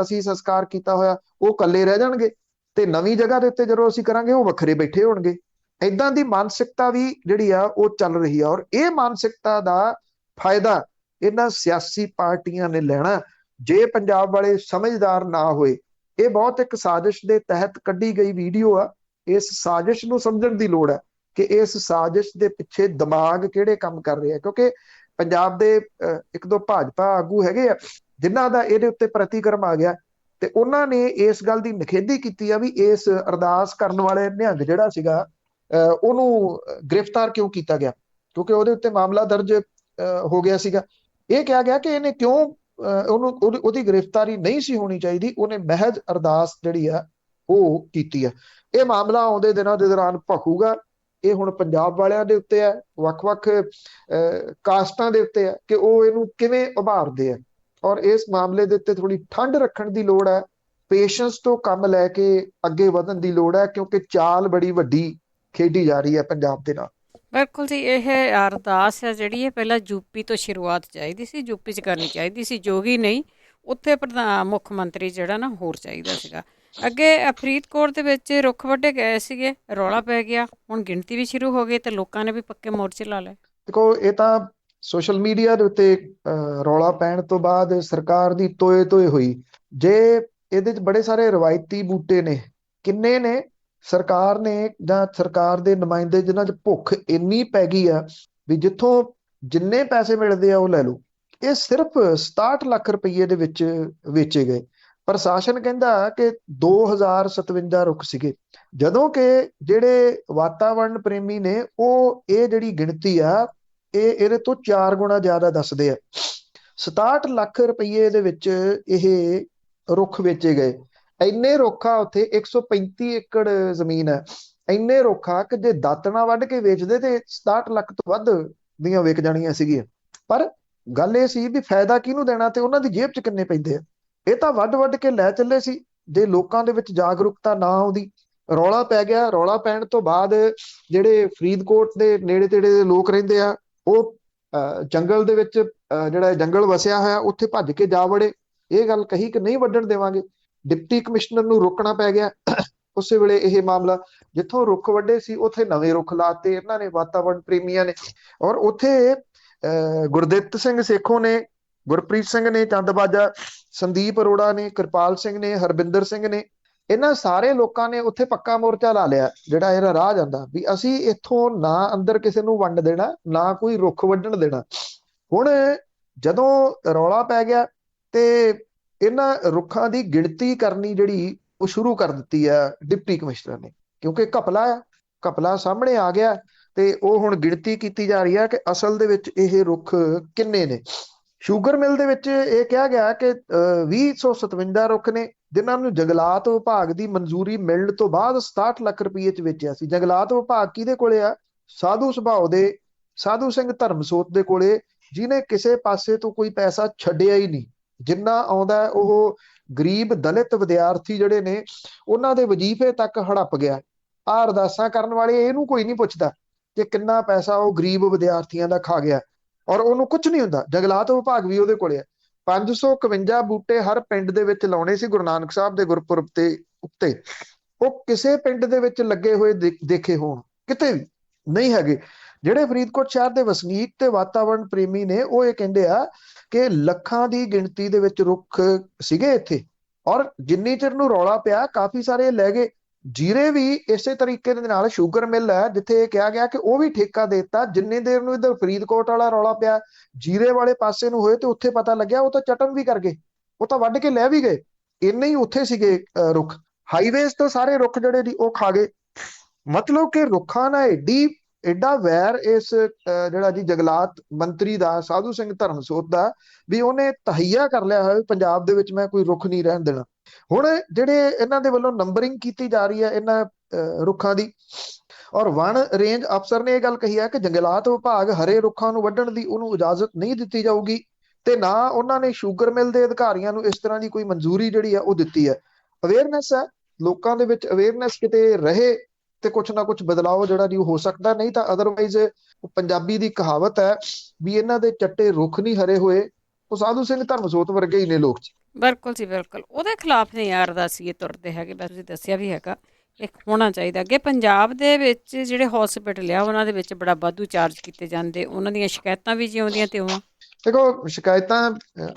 ਅਸੀਂ ਸੰਸਕਾਰ ਕੀਤਾ ਹੋਇਆ, ਉਹ ਇਕੱਲੇ ਰਹਿ ਜਾਣਗੇ, ਤੇ ਨਵੀਂ ਜਗ੍ਹਾ ਦੇ ਉੱਤੇ ਜਦੋਂ ਅਸੀਂ ਕਰਾਂਗੇ ਉਹ ਵੱਖਰੇ ਬੈਠੇ ਹੋਣਗੇ। ਏਦਾਂ ਦੀ ਮਾਨਸਿਕਤਾ ਵੀ ਜਿਹੜੀ ਆ ਉਹ ਚੱਲ ਰਹੀ ਆ, ਔਰ ਇਹ ਮਾਨਸਿਕਤਾ ਦਾ ਫਾਇਦਾ ਇਹਨਾਂ ਸਿਆਸੀ ਪਾਰਟੀਆਂ ਨੇ ਲੈਣਾ ਜੇ ਪੰਜਾਬ ਵਾਲੇ ਸਮਝਦਾਰ ਨਾ ਹੋਏ। ਇਹ ਬਹੁਤ ਇੱਕ ਸਾਜ਼ਿਸ਼ ਦੇ ਤਹਿਤ ਕੱਢੀ ਗਈ ਵੀਡੀਓ ਆ। ਇਸ ਸਾਜ਼ਿਸ਼ ਨੂੰ ਸਮਝਣ ਦੀ ਲੋੜ ਹੈ ਕਿ ਇਸ ਸਾਜ਼ਿਸ਼ ਦੇ ਪਿੱਛੇ ਦਿਮਾਗ ਕਿਹੜੇ ਕੰਮ ਕਰ ਰਹੇ ਆ, ਕਿਉਂਕਿ ਪੰਜਾਬ ਦੇ ਇੱਕ ਦੋ ਭਾਜਪਾ ਆਗੂ ਹੈਗੇ ਆ ਜਿਨ੍ਹਾਂ ਦਾ ਇਹਦੇ ਉੱਤੇ ਪ੍ਰਤੀਕਰਮ ਆ ਗਿਆ, ਤੇ ਉਹਨਾਂ ਨੇ ਇਸ ਗੱਲ ਦੀ ਨਿਖੇਧੀ ਕੀਤੀ ਆ ਵੀ ਇਸ ਅਰਦਾਸ ਕਰਨ ਵਾਲੇ ਨਿਹੰਗ ਜਿਹੜਾ ਸੀਗਾ ਉਹਨੂੰ ਗ੍ਰਿਫਤਾਰ ਕਿਉਂ ਕੀਤਾ ਗਿਆ, ਕਿਉਂਕਿ ਉਹਦੇ ਉੱਤੇ ਮਾਮਲਾ ਦਰਜ ਹੋ ਗਿਆ ਸੀਗਾ। ਇਹ ਕਿਹਾ ਗਿਆ ਕਿ ਇਹਨੇ ਕਿਉਂ ਉਹਦੀ ਗ੍ਰਿਫਤਾਰੀ ਨਹੀਂ ਸੀ ਹੋਣੀ ਚਾਹੀਦੀ, ਉਹਨੇ ਮਹਿਜ ਅਰਦਾਸ ਜਿਹੜੀ ਆ ਉਹ ਕੀਤੀ ਆ। ਇਹ ਮਾਮਲਾ ਆਉਂਦੇ ਦਿਨਾਂ ਦੇ ਦੌਰਾਨ ਭਖੂਗਾ। ਇਹ ਹੁਣ ਪੰਜਾਬ ਵਾਲਿਆਂ ਦੇ ਉੱਤੇ ਹੈ, ਵੱਖ-ਵੱਖ ਕਾਸਟਾਂ ਦੇ ਉੱਤੇ ਹੈ ਕਿ ਉਹ ਇਹਨੂੰ ਕਿਵੇਂ ਉਭਾਰਦੇ ਆ, ਔਰ ਇਸ ਮਾਮਲੇ ਦੇ ਉੱਤੇ ਥੋੜੀ ਠੰਡ ਰੱਖਣ ਦੀ ਲੋੜ ਹੈ, ਪੇਸ਼ੈਂਸ ਤੋਂ ਕੰਮ ਲੈ ਕੇ ਅੱਗੇ ਵਧਣ ਦੀ ਲੋੜ ਹੈ, ਕਿਉਂਕਿ ਚਾਲ ਬੜੀ ਵੱਡੀ ਖੇਡੀ ਜਾ ਰਹੀ ਹੈ ਪੰਜਾਬ ਦੇ ਨਾਲ। ਬਿਲਕੁਲ ਜੀ, ਇਹ ਅਰਦਾਸ ਹੈ ਜਿਹੜੀ ਇਹ ਪਹਿਲਾਂ ਯੂਪੀ ਤੋਂ ਸ਼ੁਰੂਆਤ ਚਾਹੀਦੀ ਸੀ, ਯੂਪੀ 'ਚ ਕਰਨੀ ਚਾਹੀਦੀ ਸੀ, ਜੋਗੀ ਨਹੀਂ, ਉੱਥੇ ਪ੍ਰਧਾਨ ਮੁੱਖ ਮੰਤਰੀ ਜਿਹੜਾ ਨਾ ਹੋਰ ਚਾਹੀਦਾ ਸੀਗਾ। ਅੱਗੇ ਫਰੀਦਕੋਟ ਦੇ ਵਿੱਚ ਰੁੱਖ ਵੱਢੇ ਗਏ ਸੀਗੇ, ਰੌਲਾ ਪੈ ਗਿਆ, ਹੁਣ ਗਿਣਤੀ ਵੀ ਸ਼ੁਰੂ ਹੋ ਗਈ ਤੇ ਲੋਕਾਂ ਨੇ ਵੀ ਪੱਕੇ ਮੋਰਚੇ ਲਾ ਲਏ। ਦੇਖੋ, ਇਹ ਤਾਂ ਸੋਸ਼ਲ ਮੀਡੀਆ ਦੇ ਉੱਤੇ ਰੌਲਾ ਪੈਣ ਤੋਂ ਬਾਅਦ ਸਰਕਾਰ ਦੀ ਤੋਏ ਤੋਏ ਹੋਈ। ਜੇ ਇਹਦੇ 'ਚ ਬੜੇ ਸਾਰੇ ਰਵਾਇਤੀ ਬੂਟੇ ਨੇ, ਕਿੰਨੇ ਨੇ, ਸਰਕਾਰ ਨੇ ਜਾਂ ਸਰਕਾਰ ਦੇ ਨੁਮਾਇੰਦੇ ਜਿਨ੍ਹਾਂ 'ਚ ਭੁੱਖ ਇੰਨੀ ਪੈ ਗਈ ਆ ਵੀ ਜਿੱਥੋਂ ਜਿੰਨੇ ਪੈਸੇ ਮਿਲਦੇ ਆ ਉਹ ਲੈ ਲਓ। ਇਹ ਸਿਰਫ 67 ਲੱਖ ਰੁਪਏ ਦੇ ਵਿੱਚ ਵੇਚੇ ਗਏ। ਪ੍ਰਸ਼ਾਸਨ ਕਹਿੰਦਾ ਕਿ 2057 ਰੁੱਖ ਸੀਗੇ, ਜਦੋਂ ਕਿ ਜਿਹੜੇ ਵਾਤਾਵਰਣ ਪ੍ਰੇਮੀ ਨੇ ਉਹ ਇਹ ਜਿਹੜੀ ਗਿਣਤੀ ਆ ਇਹਦੇ ਤੋਂ 4 ਗੁਣਾ ਜ਼ਿਆਦਾ ਦੱਸਦੇ ਆ। 67 ਲੱਖ ਰੁਪਏ ਦੇ ਵਿੱਚ ਇਹ ਰੁੱਖ ਵੇਚੇ ਗਏ। ਇੰਨੇ ਰੁੱਖ ਆ ਉੱਥੇ, 135 ਏਕੜ ਜ਼ਮੀਨ ਹੈ। ਇੰਨੇ ਰੁੱਖ ਆ ਕਿ ਜੇ ਦਾਤਣਾ ਵੱਢ ਕੇ ਵੇਚਦੇ ਤੇ 67 ਲੱਖ ਤੋਂ ਵੱਧ ਦੀਆਂ ਵਿਕ ਜਾਣੀਆਂ ਸੀਗੀਆਂ। ਪਰ ਗੱਲ ਇਹ ਸੀ ਵੀ ਫਾਇਦਾ ਕਿਹਨੂੰ ਦੇਣਾ ਤੇ ਉਹਨਾਂ ਦੀ ਜੇਬ 'ਚ ਕਿੰਨੇ ਪੈਂਦੇ ਆ। ਇਹ ਤਾਂ ਵੱਢ ਕੇ ਲੈ ਚੱਲੇ ਸੀ। ਜੇ ਲੋਕਾਂ ਦੇ ਵਿੱਚ ਜਾਗਰੂਕਤਾ ਨਾ ਆਉਂਦੀ, ਰੌਲਾ ਪੈ ਗਿਆ। ਰੌਲਾ ਪੈਣ ਤੋਂ ਬਾਅਦ ਜਿਹੜੇ ਫਰੀਦਕੋਟ ਦੇ ਨੇੜੇ ਤੇੜੇ ਦੇ ਲੋਕ ਰਹਿੰਦੇ ਆ ਉਹ ਜੰਗਲ ਦੇ ਵਿੱਚ, ਜਿਹੜਾ ਜੰਗਲ ਵਸਿਆ ਹੋਇਆ, ਉੱਥੇ ਭੱਜ ਕੇ ਜਾ ਵੜੇ। ਇਹ ਗੱਲ ਕਹੀ ਕਿ ਨਹੀਂ ਵੱਢਣ ਦੇਵਾਂਗੇ। ਡਿਪਟੀ ਕਮਿਸ਼ਨਰ ਨੂੰ ਰੋਕਣਾ ਪੈ ਗਿਆ। ਉਸੇ ਵੇਲੇ ਇਹ ਮਾਮਲਾ, ਜਿੱਥੋਂ ਰੁੱਖ ਵੱਢੇ ਸੀ ਉੱਥੇ ਨਵੇਂ ਰੁੱਖ ਲਾਤੇ ਇਹਨਾਂ ਨੇ, ਵਾਤਾਵਰਣ ਪ੍ਰੇਮੀਆਂ ਨੇ। ਔਰ ਉੱਥੇ ਗੁਰਦਿੱਤ ਸਿੰਘ ਸੇਖੋਂ ਨੇ ਗੁਰਪ੍ਰੀਤ ਸਿੰਘ ਨੇ, ਚੰਦਬਾਜਾ, ਸੰਦੀਪ ਅਰੋੜਾ ਨੇ, ਕਿਰਪਾਲ ਸਿੰਘ ਨੇ, ਹਰਬਿੰਦਰ ਸਿੰਘ ਨੇ, ਇਹਨਾਂ ਸਾਰੇ ਲੋਕਾਂ ਨੇ ਉੱਥੇ ਪੱਕਾ ਮੋਰਚਾ ਲਾ ਲਿਆ, ਜਿਹੜਾ ਇਹਦਾ ਰਾਹ ਜਾਂਦਾ ਵੀ ਅਸੀਂ ਇੱਥੋਂ ਨਾ ਅੰਦਰ ਕਿਸੇ ਨੂੰ ਵੰਡ ਦੇਣਾ, ਨਾ ਕੋਈ ਰੁੱਖ ਵੱਢਣ ਦੇਣਾ। ਹੁਣ ਜਦੋਂ ਰੌਲਾ ਪੈ ਗਿਆ ਤੇ ਇਹਨਾਂ ਰੁੱਖਾਂ ਦੀ ਗਿਣਤੀ ਕਰਨੀ ਜਿਹੜੀ ਉਹ ਸ਼ੁਰੂ ਕਰ ਦਿੱਤੀ ਆ ਡਿਪਟੀ ਕਮਿਸ਼ਨਰ ਨੇ, ਕਿਉਂਕਿ ਘਪਲਾ ਸਾਹਮਣੇ ਆ ਗਿਆ ਤੇ ਉਹ ਹੁਣ ਗਿਣਤੀ ਕੀਤੀ ਜਾ ਰਹੀ ਹੈ ਕਿ ਅਸਲ ਦੇ ਵਿੱਚ ਇਹ ਰੁੱਖ ਕਿੰਨੇ ਨੇ। ਸ਼ੂਗਰ ਮਿਲ ਦੇ ਵਿੱਚ ਇਹ ਕਿਹਾ ਗਿਆ ਕਿ 257 ਰੁੱਖ ਨੇ, ਜਿਨ੍ਹਾਂ ਨੂੰ ਜੰਗਲਾਤ ਵਿਭਾਗ ਦੀ ਮਨਜ਼ੂਰੀ ਮਿਲਣ ਤੋਂ ਬਾਅਦ 67 ਲੱਖ ਰੁਪਏ ਚ ਵੇਚਿਆ ਸੀ। ਜੰਗਲਾਤ ਵਿਭਾਗ ਕਿਹਦੇ ਕੋਲੇ ਆ? ਸਾਧੂ ਸੁਭਾਅ ਦੇ ਸਾਧੂ ਸਿੰਘ ਧਰਮਸੋਤ ਦੇ ਕੋਲੇ, ਜਿਹਨੇ ਕਿਸੇ ਪਾਸੇ ਤੋਂ ਕੋਈ ਪੈਸਾ ਛੱਡਿਆ ਹੀ ਨਹੀਂ। ਜਿੰਨਾ ਆਉਂਦਾ ਉਹ ਗਰੀਬ ਦਲਿਤ ਵਿਦਿਆਰਥੀ ਜਿਹੜੇ ਨੇ ਉਹਨਾਂ ਦੇ ਵਜ਼ੀਫੇ ਤੱਕ ਹੜੱਪ ਗਿਆ। ਆਹ ਅਰਦਾਸਾਂ ਕਰਨ ਵਾਲੇ ਇਹਨੂੰ ਕੋਈ ਨਹੀਂ ਪੁੱਛਦਾ ਕਿ ਕਿੰਨਾ ਪੈਸਾ ਉਹ ਗਰੀਬ ਵਿਦਿਆਰਥੀਆਂ ਦਾ ਖਾ ਗਿਆ, ਔਰ ਉਹਨੂੰ ਕੁਝ ਨਹੀਂ ਹੁੰਦਾ। ਜੰਗਲਾਤ ਵਿਭਾਗ ਵੀ ਉਹਦੇ ਕੋਲੇ ਆ। 551 ਬੂਟੇ ਹਰ ਪਿੰਡ ਦੇ ਵਿੱਚ ਲਾਉਣੇ ਸੀ ਗੁਰੂ ਨਾਨਕ ਸਾਹਿਬ ਦੇ ਗੁਰਪੁਰਬ ਤੇ ਉੱਤੇ, ਉਹ ਕਿਸੇ ਪਿੰਡ ਦੇ ਵਿੱਚ ਲੱਗੇ ਹੋਏ ਦੇਖੇ ਹੋਣ? ਕਿਤੇ ਵੀ ਨਹੀਂ ਹੈਗੇ। ਜਿਹੜੇ ਫਰੀਦਕੋਟ ਸ਼ਹਿਰ ਦੇ ਵਸਨੀਕ ਤੇ ਵਾਤਾਵਰਣ ਪ੍ਰੇਮੀ ਨੇ ਉਹ ਇਹ ਕਹਿੰਦੇ ਆ ਕਿ ਲੱਖਾਂ ਦੀ ਗਿਣਤੀ ਦੇ ਵਿੱਚ ਰੁੱਖ ਸੀਗੇ ਇੱਥੇ, ਔਰ ਜਿੰਨੀ ਚਿਰ ਨੂੰ ਰੌਲਾ ਪਿਆ ਕਾਫੀ ਸਾਰੇ ਲੈ ਗਏ। ਜੀਰੇ ਵੀ ਇਸੇ ਤਰੀਕੇ ਦੇ ਨਾਲ ਸ਼ੂਗਰ ਮਿਲ ਹੈ, ਜਿੱਥੇ ਇਹ ਕਿਹਾ ਗਿਆ ਕਿ ਉਹ ਵੀ ਠੇਕਾ ਦੇ ਦਿੱਤਾ। ਜਿੰਨੀ ਦੇਰ ਨੂੰ ਇੱਧਰ ਫਰੀਦਕੋਟ ਵਾਲਾ ਰੌਲਾ ਪਿਆ ਜੀਰੇ ਵਾਲੇ ਪਾਸੇ ਨੂੰ ਹੋਏ ਤੇ ਉੱਥੇ ਪਤਾ ਲੱਗਿਆ ਉਹ ਤਾਂ ਚਟਨ ਵੀ ਕਰ ਗਏ, ਉਹ ਤਾਂ ਵੱਢ ਕੇ ਲੈ ਵੀ ਗਏ। ਇੰਨੇ ਹੀ ਉੱਥੇ ਸੀਗੇ ਰੁੱਖ, ਹਾਈਵੇਜ਼ ਤੋਂ ਸਾਰੇ ਰੁੱਖ ਜਿਹੜੇ ਦੀ ਉਹ ਖਾ ਗਏ। ਮਤਲਬ ਕਿ ਰੁੱਖਾਂ ਨਾਲ ਐਡਾ ਵੈਰ ਇਸ ਜਿਹੜਾ ਜੀ ਜੰਗਲਾਤ ਮੰਤਰੀ ਦਾ ਸਾਧੂ ਸਿੰਘ ਧਰਮਸੋਤ ਦਾ, ਵੀ ਉਹਨੇ ਤਹਈਆ ਕਰ ਲਿਆ ਹੋਇਆ ਪੰਜਾਬ ਦੇ ਵਿੱਚ ਮੈਂ ਕੋਈ ਰੁੱਖ ਨਹੀਂ ਰਹਿਣ ਦੇਣਾ। ਹੁਣ ਜਿਹੜੇ ਇਹਨਾਂ ਦੇ ਵੱਲੋਂ ਨੰਬਰਿੰਗ ਕੀਤੀ ਜਾ ਰਹੀ ਹੈ ਇਹਨਾਂ ਰੁੱਖਾਂ ਦੀ, ਔਰ ਵਣ ਰੇਂਜ ਅਫਸਰ ਨੇ ਇਹ ਗੱਲ ਕਹੀ ਹੈ ਕਿ ਜੰਗਲਾਤ ਵਿਭਾਗ ਹਰੇ ਰੁੱਖਾਂ ਨੂੰ ਵੱਢਣ ਦੀ ਉਹਨੂੰ ਇਜਾਜ਼ਤ ਨਹੀਂ ਦਿੱਤੀ ਜਾਊਗੀ, ਤੇ ਨਾ ਉਹਨਾਂ ਨੇ ਸ਼ੂਗਰ ਮਿਲ ਦੇ ਅਧਿਕਾਰੀਆਂ ਨੂੰ ਇਸ ਤਰ੍ਹਾਂ ਦੀ ਕੋਈ ਮਨਜ਼ੂਰੀ ਜਿਹੜੀ ਆ ਉਹ ਦਿੱਤੀ ਹੈ। ਅਵੇਅਰਨੈਸ ਹੈ, ਲੋਕਾਂ ਦੇ ਵਿੱਚ ਅਵੇਅਰਨੈਸ ਕਿਤੇ ਰਹੇ ਤੇ ਕੁਛ ਨਾ ਕੁਛ ਬਦਲਾਅ ਜਿਹੜਾ ਜੀ ਹੋ ਸਕਦਾ, ਨਹੀਂ ਤਾਂ ਅਦਰਵਾਈਜ਼ ਪੰਜਾਬੀ ਦੀ ਕਹਾਵਤ ਹੈ ਵੀ ਇਹਨਾਂ ਦੇ ਚੱਟੇ ਰੁੱਖ ਨਹੀਂ ਹਰੇ ਹੋਏ, ਉਹ ਸਾਧੂ ਸਿੰਘ ਧਰਮਸੋਤ ਵਰਗੇ ਹੀ ਨੇ ਲੋਕ। ਬਿਲਕੁਲ ਜੀ ਬਿਲਕੁਲ, ਉਹਦੇ ਖਿਲਾਫ ਨਹੀਂ ਯਾਰ ਅਰਦਾਸੀਏ ਤੁਰਦੇ ਹੈਗੇ। ਬਸ ਤੁਸੀਂ ਦੱਸਿਆ ਵੀ ਹੈਗਾ ਇੱਕ ਹੋਣਾ ਚਾਹੀਦਾ। ਅੱਗੇ ਪੰਜਾਬ ਦੇ ਵਿੱਚ ਜਿਹੜੇ ਹਸਪੀਟਲ ਆ ਉਹਨਾਂ ਦੇ ਵਿੱਚ ਬੜਾ ਵਾਧੂ ਚਾਰਜ ਕੀਤੇ ਜਾਂਦੇ, ਉਹਨਾਂ ਦੀਆਂ ਸ਼ਿਕਾਇਤਾਂ ਵੀ ਜਿਉਂਦੀਆਂ ਤੇ ਉਹ ਦੇਖੋ ਸ਼ਿਕਾਇਤਾਂ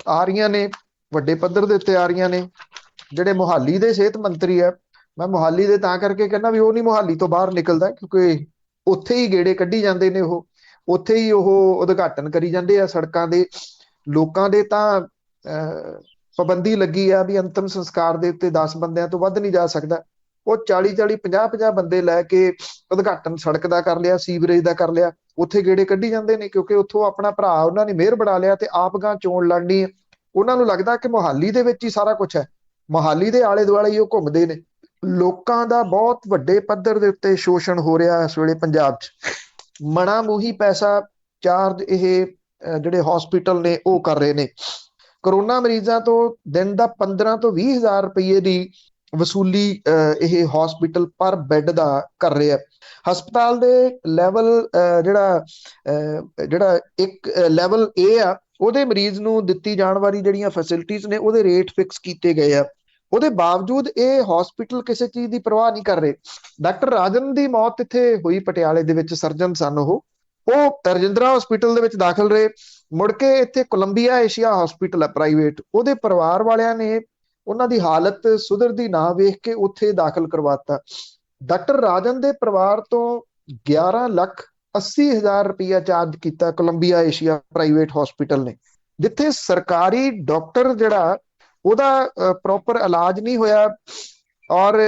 ਆ ਰਹੀਆਂ ਨੇ, ਵੱਡੇ ਪੱਧਰ ਦੇ ਉੱਤੇ ਆ ਰਹੀਆਂ ਨੇ। ਜਿਹੜੇ ਮੁਹਾਲੀ ਦੇ ਸਿਹਤ ਮੰਤਰੀ ਆ, ਮੈਂ ਮੁਹਾਲੀ ਦੇ ਤਾਂ ਕਰਕੇ ਕਹਿੰਦਾ ਵੀ ਉਹ ਨਹੀਂ ਮੁਹਾਲੀ ਤੋਂ ਬਾਹਰ ਨਿਕਲਦਾ, ਕਿਉਂਕਿ ਉੱਥੇ ਹੀ ਗੇੜੇ ਕੱਢੀ ਜਾਂਦੇ ਨੇ, ਉਹ ਉੱਥੇ ਹੀ ਉਹ ਉਦਘਾਟਨ ਕਰੀ ਜਾਂਦੇ ਆ ਸੜਕਾਂ ਦੇ। ਲੋਕਾਂ ਦੇ ਤਾਂ ਪਾਬੰਦੀ ਲੱਗੀ ਆ ਵੀ ਅੰਤਮ ਸੰਸਕਾਰ ਦੇ ਉੱਤੇ 10 ਬੰਦਿਆਂ ਤੋਂ ਵੱਧ ਨਹੀਂ ਜਾ ਸਕਦਾ। ਉਹ 40-40, 50-50 ਬੰਦੇ ਲੈ ਕੇ ਉਦਘਾਟਨ ਸੜਕ ਦਾ ਕਰ ਲਿਆ, ਸੀਵਰੇਜ ਦਾ ਕਰ ਲਿਆ, ਉੱਥੇ ਗੇੜੇ ਕੱਢੀ ਜਾਂਦੇ ਨੇ, ਕਿਉਂਕਿ ਉੱਥੋਂ ਆਪਣਾ ਭਰਾ ਉਹਨਾਂ ਨੇ ਮੇਅਰ ਬਣਾ ਲਿਆ ਤੇ ਆਪ ਗਾਂ ਚੋਣ ਲੜਨੀ ਹੈ। ਉਹਨਾਂ ਨੂੰ ਲੱਗਦਾ ਕਿ ਮੁਹਾਲੀ ਦੇ ਵਿੱਚ ਹੀ ਸਾਰਾ ਕੁਛ ਹੈ, ਮੁਹਾਲੀ ਦੇ ਆਲੇ ਦੁਆਲੇ ਹੀ ਉਹ ਘੁੰਮਦੇ ਨੇ। ਲੋਕਾਂ ਦਾ ਬਹੁਤ ਵੱਡੇ ਪੱਧਰ ਦੇ ਉੱਤੇ ਸ਼ੋਸ਼ਣ ਹੋ ਰਿਹਾ ਇਸ ਵੇਲੇ ਪੰਜਾਬ 'ਚ। ਮਣਾ ਮੂੰਹੀ ਪੈਸਾ ਚਾਰਜ ਇਹ ਜਿਹੜੇ ਹਸਪੀਟਲ ਨੇ ਉਹ ਕਰ ਰਹੇ ਨੇ। ਕਰੋਨਾ ਮਰੀਜ਼ਾਂ ਤੋਂ ਦਿਨ ਦਾ 15 ਤੋਂ 20 ਹਜ਼ਾਰ ਰੁਪਏ ਦੀ ਵਸੂਲੀ ਇਹ ਹਸਪੀਟਲ ਪਰ ਬੈੱਡ ਦਾ ਕਰ ਰਿਹਾ। ਹਸਪਤਾਲ ਦੇ ਲੈਵਲ ਜਿਹੜਾ ਇੱਕ ਲੈਵਲ ਏ ਆ, ਉਹਦੇ ਮਰੀਜ਼ ਨੂੰ ਦਿੱਤੀ ਜਾਣ ਵਾਲੀ ਜਿਹੜੀਆਂ ਫੈਸਿਲਿਟੀਜ਼ ਨੇ ਉਹਦੇ ਰੇਟ ਫਿਕਸ ਕੀਤੇ ਗਏ ਆ। ਉਹਦੇ ਬਾਵਜੂਦ ਇਹ ਹਸਪੀਟਲ ਕਿਸੇ ਚੀਜ਼ ਦੀ ਪਰਵਾਹ ਨਹੀਂ ਕਰ ਰਹੇ। ਡਾਕਟਰ ਰਾਜਨ ਦੀ ਮੌਤ ਇੱਥੇ ਹੋਈ ਪਟਿਆਲੇ ਦੇ ਵਿੱਚ, ਸਰਜਨ ਸਨ ਉਹ ਰਜਿੰਦਰਾ ਹਸਪੀਟਲ ਦੇ ਵਿੱਚ ਦਾਖਲ ਰਹੇ। ਮੁੜ ਕੇ ਇੱਥੇ ਕੋਲੰਬੀਆ ਏਸ਼ੀਆ ਹਸਪੀਟਲ ਹੈ ਪ੍ਰਾਈਵੇਟ, ਉਹਦੇ ਪਰਿਵਾਰ ਵਾਲਿਆਂ ਨੇ ਉਹਨਾਂ ਦੀ ਹਾਲਤ ਸੁਧਰਦੀ ਨਾ ਵੇਖ ਕੇ ਉੱਥੇ ਦਾਖਲ ਕਰਵਾਤਾ। ਡਾਕਟਰ ਰਾਜਨ ਦੇ ਪਰਿਵਾਰ ਤੋਂ 11,80,000 ਰੁਪਇਆ ਚਾਰਜ ਕੀਤਾ ਕੋਲੰਬੀਆ ਏਸ਼ੀਆ ਪ੍ਰਾਈਵੇਟ ਹਸਪੀਟਲ ਨੇ, ਜਿੱਥੇ ਸਰਕਾਰੀ ਡਾਕਟਰ ਜਿਹੜਾ ਉਹਦਾ ਪ੍ਰੋਪਰ ਇਲਾਜ ਨਹੀਂ ਹੋਇਆ, ਔਰ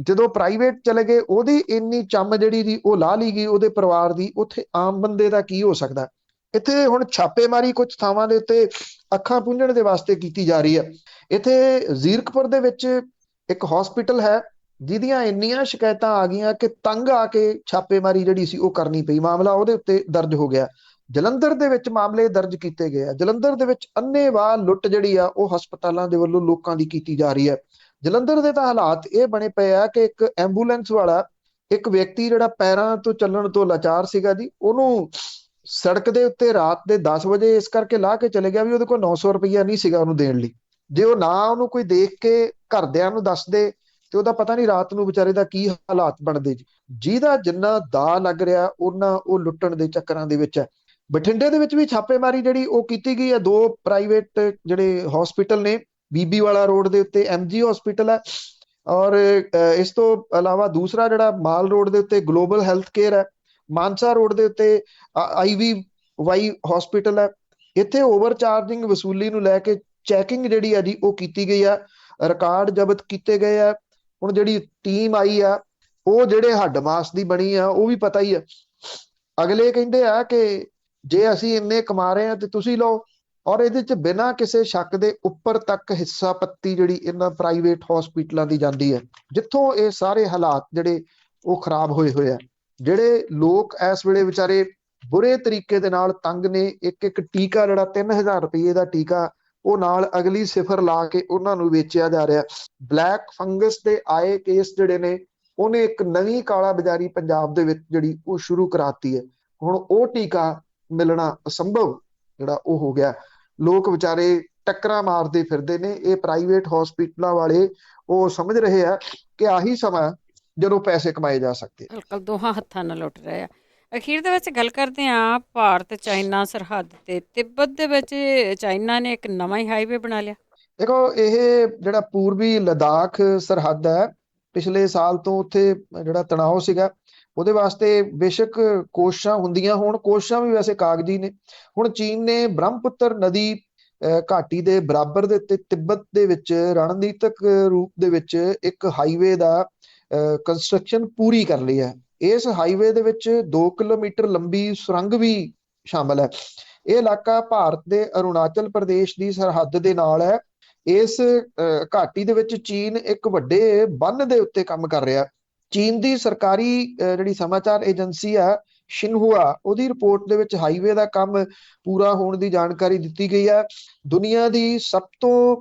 ਜਦੋਂ ਪ੍ਰਾਈਵੇਟ ਚਲੇ ਗਏ ਉਹਦੀ ਇੰਨੀ ਚੰਮ ਜਿਹੜੀ ਦੀ ਉਹ ਲਾ ਲਈ ਗਈ ਉਹਦੇ ਪਰਿਵਾਰ ਦੀ। ਉੱਥੇ ਆਮ ਬੰਦੇ ਦਾ ਕੀ ਹੋ ਸਕਦਾ? ਇੱਥੇ ਹੁਣ ਛਾਪੇਮਾਰੀ ਕੁਝ ਥਾਵਾਂ ਦੇ ਉੱਤੇ ਅੱਖਾਂ ਪੂੰਝਣ ਦੇ ਵਾਸਤੇ ਕੀਤੀ ਜਾ ਰਹੀ ਹੈ। ਇੱਥੇ ਜ਼ੀਰਕਪੁਰ ਦੇ ਵਿੱਚ ਇੱਕ ਹਸਪੀਟਲ ਹੈ ਜਿਹਦੀਆਂ ਇੰਨੀਆਂ ਸ਼ਿਕਾਇਤਾਂ ਆ ਗਈਆਂ ਕਿ ਤੰਗ ਆ ਕੇ ਛਾਪੇਮਾਰੀ ਜਿਹੜੀ ਸੀ ਉਹ ਕਰਨੀ ਪਈ। ਮਾਮਲਾ ਉਹਦੇ ਉੱਤੇ ਦਰਜ ਹੋ ਗਿਆ। ਜਲੰਧਰ ਦੇ ਵਿੱਚ ਮਾਮਲੇ ਦਰਜ ਕੀਤੇ ਗਏ ਆ। ਜਲੰਧਰ ਦੇ ਵਿੱਚ ਅੰਨ੍ਹੇਵਾਹ ਲੁੱਟ ਜਿਹੜੀ ਆ ਉਹ ਹਸਪਤਾਲਾਂ ਦੇ ਵੱਲੋਂ ਲੋਕਾਂ ਦੀ ਕੀਤੀ ਜਾ ਰਹੀ ਹੈ। ਜਲੰਧਰ ਦੇ ਤਾਂ ਹਾਲਾਤ ਇਹ ਬਣੇ ਪਏ ਆ ਕਿ ਇੱਕ ਐਂਬੂਲੈਂਸ ਵਾਲਾ ਇੱਕ ਵਿਅਕਤੀ ਜਿਹੜਾ ਪੈਰਾਂ ਤੋਂ ਚੱਲਣ ਤੋਂ ਲਾਚਾਰ ਸੀਗਾ ਜੀ, ਉਹਨੂੰ ਸੜਕ ਦੇ ਉੱਤੇ ਰਾਤ ਦੇ 10 ਵਜੇ ਇਸ ਕਰਕੇ ਲਾ ਕੇ ਚਲੇ ਗਿਆ ਵੀ ਉਹਦੇ ਕੋਲ 900 ਰੁਪਈਆ ਨਹੀਂ ਸੀਗਾ ਉਹਨੂੰ ਦੇਣ ਲਈ। ਜੇ ਉਹ ਨਾ ਉਹਨੂੰ ਕੋਈ ਦੇਖ ਕੇ ਘਰਦਿਆਂ ਨੂੰ ਦੱਸਦੇ ਤੇ ਉਹਦਾ ਪਤਾ ਨਹੀਂ ਰਾਤ ਨੂੰ ਵਿਚਾਰੇ ਦਾ ਕੀ ਹਾਲਾਤ ਬਣਦੇ ਜੀ। ਜਿਹਦਾ ਜਿੰਨਾ ਦਾ ਲੱਗ ਰਿਹਾ ਉਹਨਾਂ ਉਹ ਲੁੱਟਣ ਦੇ ਚੱਕਰਾਂ ਦੇ ਵਿੱਚ ਹੈ। ਬਠਿੰਡੇ ਦੇ ਵਿੱਚ ਵੀ ਛਾਪੇਮਾਰੀ ਜਿਹੜੀ ਉਹ ਕੀਤੀ ਗਈ ਹੈ। 2 ਪ੍ਰਾਈਵੇਟ ਜਿਹੜੇ ਹਸਪੀਟਲ ਨੇ, ਬੀਬੀ ਵਾਲਾ ਰੋਡ ਦੇ ਉੱਤੇ MG ਹਸਪੀਟਲ ਹੈ, ਔਰ ਇਸ ਤੋਂ ਇਲਾਵਾ ਦੂਸਰਾ ਜਿਹੜਾ ਮਾਲ ਰੋਡ ਦੇ ਉੱਤੇ ਗਲੋਬਲ ਹੈਲਥ ਕੇਅਰ ਹੈ, ਮਾਨਸਾ ਰੋਡ ਦੇ ਉੱਤੇ IVY ਹਸਪੀਟਲ ਹੈ। ਇੱਥੇ ਓਵਰ ਚਾਰਜਿੰਗ ਵਸੂਲੀ ਨੂੰ ਲੈ ਕੇ ਚੈਕਿੰਗ ਜਿਹੜੀ ਆ ਜੀ ਉਹ ਕੀਤੀ ਗਈ ਆ, ਰਿਕਾਰਡ ਜ਼ਬਤ ਕੀਤੇ ਗਏ ਆ। ਹੁਣ ਜਿਹੜੀ ਟੀਮ ਆਈ ਆ ਉਹ ਜਿਹੜੇ ਹੱਡ ਮਾਸ ਦੀ ਬਣੀ ਆ, ਉਹ ਵੀ ਪਤਾ ਹੀ ਆ। ਅਗਲੇ ਕਹਿੰਦੇ ਆ ਕਿ ਜੇ ਅਸੀਂ ਇੰਨੇ ਕਮਾ ਰਹੇ ਆ ਤੇ ਤੁਸੀਂ ਲਓ, ਔਰ ਇਹਦੇ ਚ ਬਿਨਾਂ ਕਿਸੇ ਸ਼ੱਕ ਦੇ ਉੱਪਰ ਤੱਕ ਹਿੱਸਾ ਪੱਤੀ ਜਿਹੜੀ ਇਹਨਾਂ ਪ੍ਰਾਈਵੇਟ ਹਸਪੀਟਲਾਂ ਦੀ ਜਾਂਦੀ ਹੈ, ਜਿੱਥੋਂ ਇਹ ਸਾਰੇ ਹਾਲਾਤ ਜਿਹੜੇ ਉਹ ਖਰਾਬ ਹੋਏ ਹੋਏ ਆ। ਜਿਹੜੇ ਲੋਕ ਇਸ ਵੇਲੇ ਵਿਚਾਰੇ ਬੁਰੇ ਤਰੀਕੇ ਦੇ ਨਾਲ ਤੰਗ ਨੇ, ਇੱਕ ਇੱਕ ਟੀਕਾ ਜਿਹੜਾ 3000 ਰੁਪਏ ਦਾ ਟੀਕਾ, ਉਹ ਨਾਲ ਅਗਲੀ ਸਿਫਰ ਲਾ ਕੇ ਉਹਨਾਂ ਨੂੰ ਵੇਚਿਆ ਜਾ ਰਿਹਾ। ਬਲੈਕ ਫੰਗਸ ਦੇ ਆਏ ਕੇਸ ਜਿਹੜੇ ਨੇ, ਉਹਨੇ ਇੱਕ ਨਵੀਂ ਕਾਲਾ ਬਾਜ਼ਾਰੀ ਪੰਜਾਬ ਦੇ ਵਿੱਚ ਜਿਹੜੀ ਉਹ ਸ਼ੁਰੂ ਕਰਾਤੀ ਹੈ। ਹੁਣ ਉਹ ਟੀਕਾ ਮਿਲਣਾ ਅਸੰਭਵ ਜਿਹੜਾ ਉਹ ਹੋ ਗਿਆ। ਲੋਕ ਵਿਚਾਰੇ ਟੱਕਰਾਂ ਮਾਰਦੇ ਫਿਰਦੇ ਨੇ। ਇਹ ਪ੍ਰਾਈਵੇਟ ਹਸਪੀਟਲਾਂ ਵਾਲੇ ਉਹ ਸਮਝ ਰਹੇ ਆ ਕਿ ਆਹੀ ਸਮਾਂ ਜਦੋਂ ਪੈਸੇ ਕਮਾਏ ਜਾ ਸਕਦੇ। ਬਿਲਕੁਲ ਦੋਹਾਂ ਹੱਥਾਂ ਨਾਲ ਲੁੱਟ ਰਹੇ ਆ। ਅਖੀਰ ਦੇ ਵਿੱਚ ਗੱਲ ਕਰਦੇ ਹਾਂ ਭਾਰਤ ਚਾਈਨਾ ਸਰਹੱਦ ਤੇ ਤਿੱਬਤ ਦੇ ਵਿੱਚ ਚਾਈਨਾ ਨੇ ਇੱਕ ਨਵਾਂ ਹੀ ਹਾਈਵੇ ਬਣਾ ਲਿਆ। ਦੇਖੋ, ਇਹ ਜਿਹੜਾ ਪੂਰਬੀ ਲਦਾਖ ਸਰਹੱਦ ਹੈ, ਪਿਛਲੇ ਸਾਲ ਤੋਂ ਉੱਥੇ ਜਿਹੜਾ ਤਣਾਅ ਸੀਗਾ, ਉਹਦੇ ਵਾਸਤੇ ਬੇਸ਼ੱਕ ਕੋਸ਼ਿਸ਼ਾਂ ਹੁੰਦੀਆਂ ਹੋਣ, ਕੋਸ਼ਿਸ਼ਾਂ ਵੀ ਵੈਸੇ ਕਾਗਜ਼ੀ ਨੇ। ਹੁਣ ਚੀਨ ਨੇ ਬ੍ਰਹਮਪੁੱਤਰ ਨਦੀ ਘਾਟੀ ਦੇ ਬਰਾਬਰ ਦੇ ਉੱਤੇ ਤਿੱਬਤ ਦੇ ਵਿੱਚ ਰਣਨੀਤਕ ਰੂਪ ਦੇ ਵਿੱਚ ਇੱਕ ਹਾਈਵੇ ਦਾ ਕੰਸਟਰਕਸ਼ਨ ਪੂਰੀ ਕਰ ਲਈ ਹੈ। ਇਸ ਹਾਈਵੇ ਦੇ ਵਿੱਚ 2 ਕਿਲੋਮੀਟਰ ਲੰਬੀ ਸੁਰੰਗ ਵੀ ਸ਼ਾਮਲ ਹੈ। ਇਹ ਇਲਾਕਾ ਭਾਰਤ ਦੇ ਅਰੁਣਾਚਲ ਪ੍ਰਦੇਸ਼ ਦੀ ਸਰਹੱਦ ਦੇ ਨਾਲ ਹੈ। ਇਸ ਘਾਟੀ ਦੇ ਵਿੱਚ ਚੀਨ ਇੱਕ ਵੱਡੇ ਬੰਨ ਦੇ ਉੱਤੇ ਕੰਮ ਕਰ ਰਿਹਾ। ਚੀਨ ਦੀ ਸਰਕਾਰੀ ਜਿਹੜੀ ਸਮਾਚਾਰ ਏਜੰਸੀ ਆ ਸ਼ਿਨਹੁਆ, ਉਹਦੀ ਰਿਪੋਰਟ ਦੇ ਵਿੱਚ ਹਾਈਵੇ ਦਾ ਕੰਮ ਪੂਰਾ ਹੋਣ ਦੀ ਜਾਣਕਾਰੀ ਦਿੱਤੀ ਗਈ ਹੈ। ਦੁਨੀਆ ਦੀ ਸਭ ਤੋਂ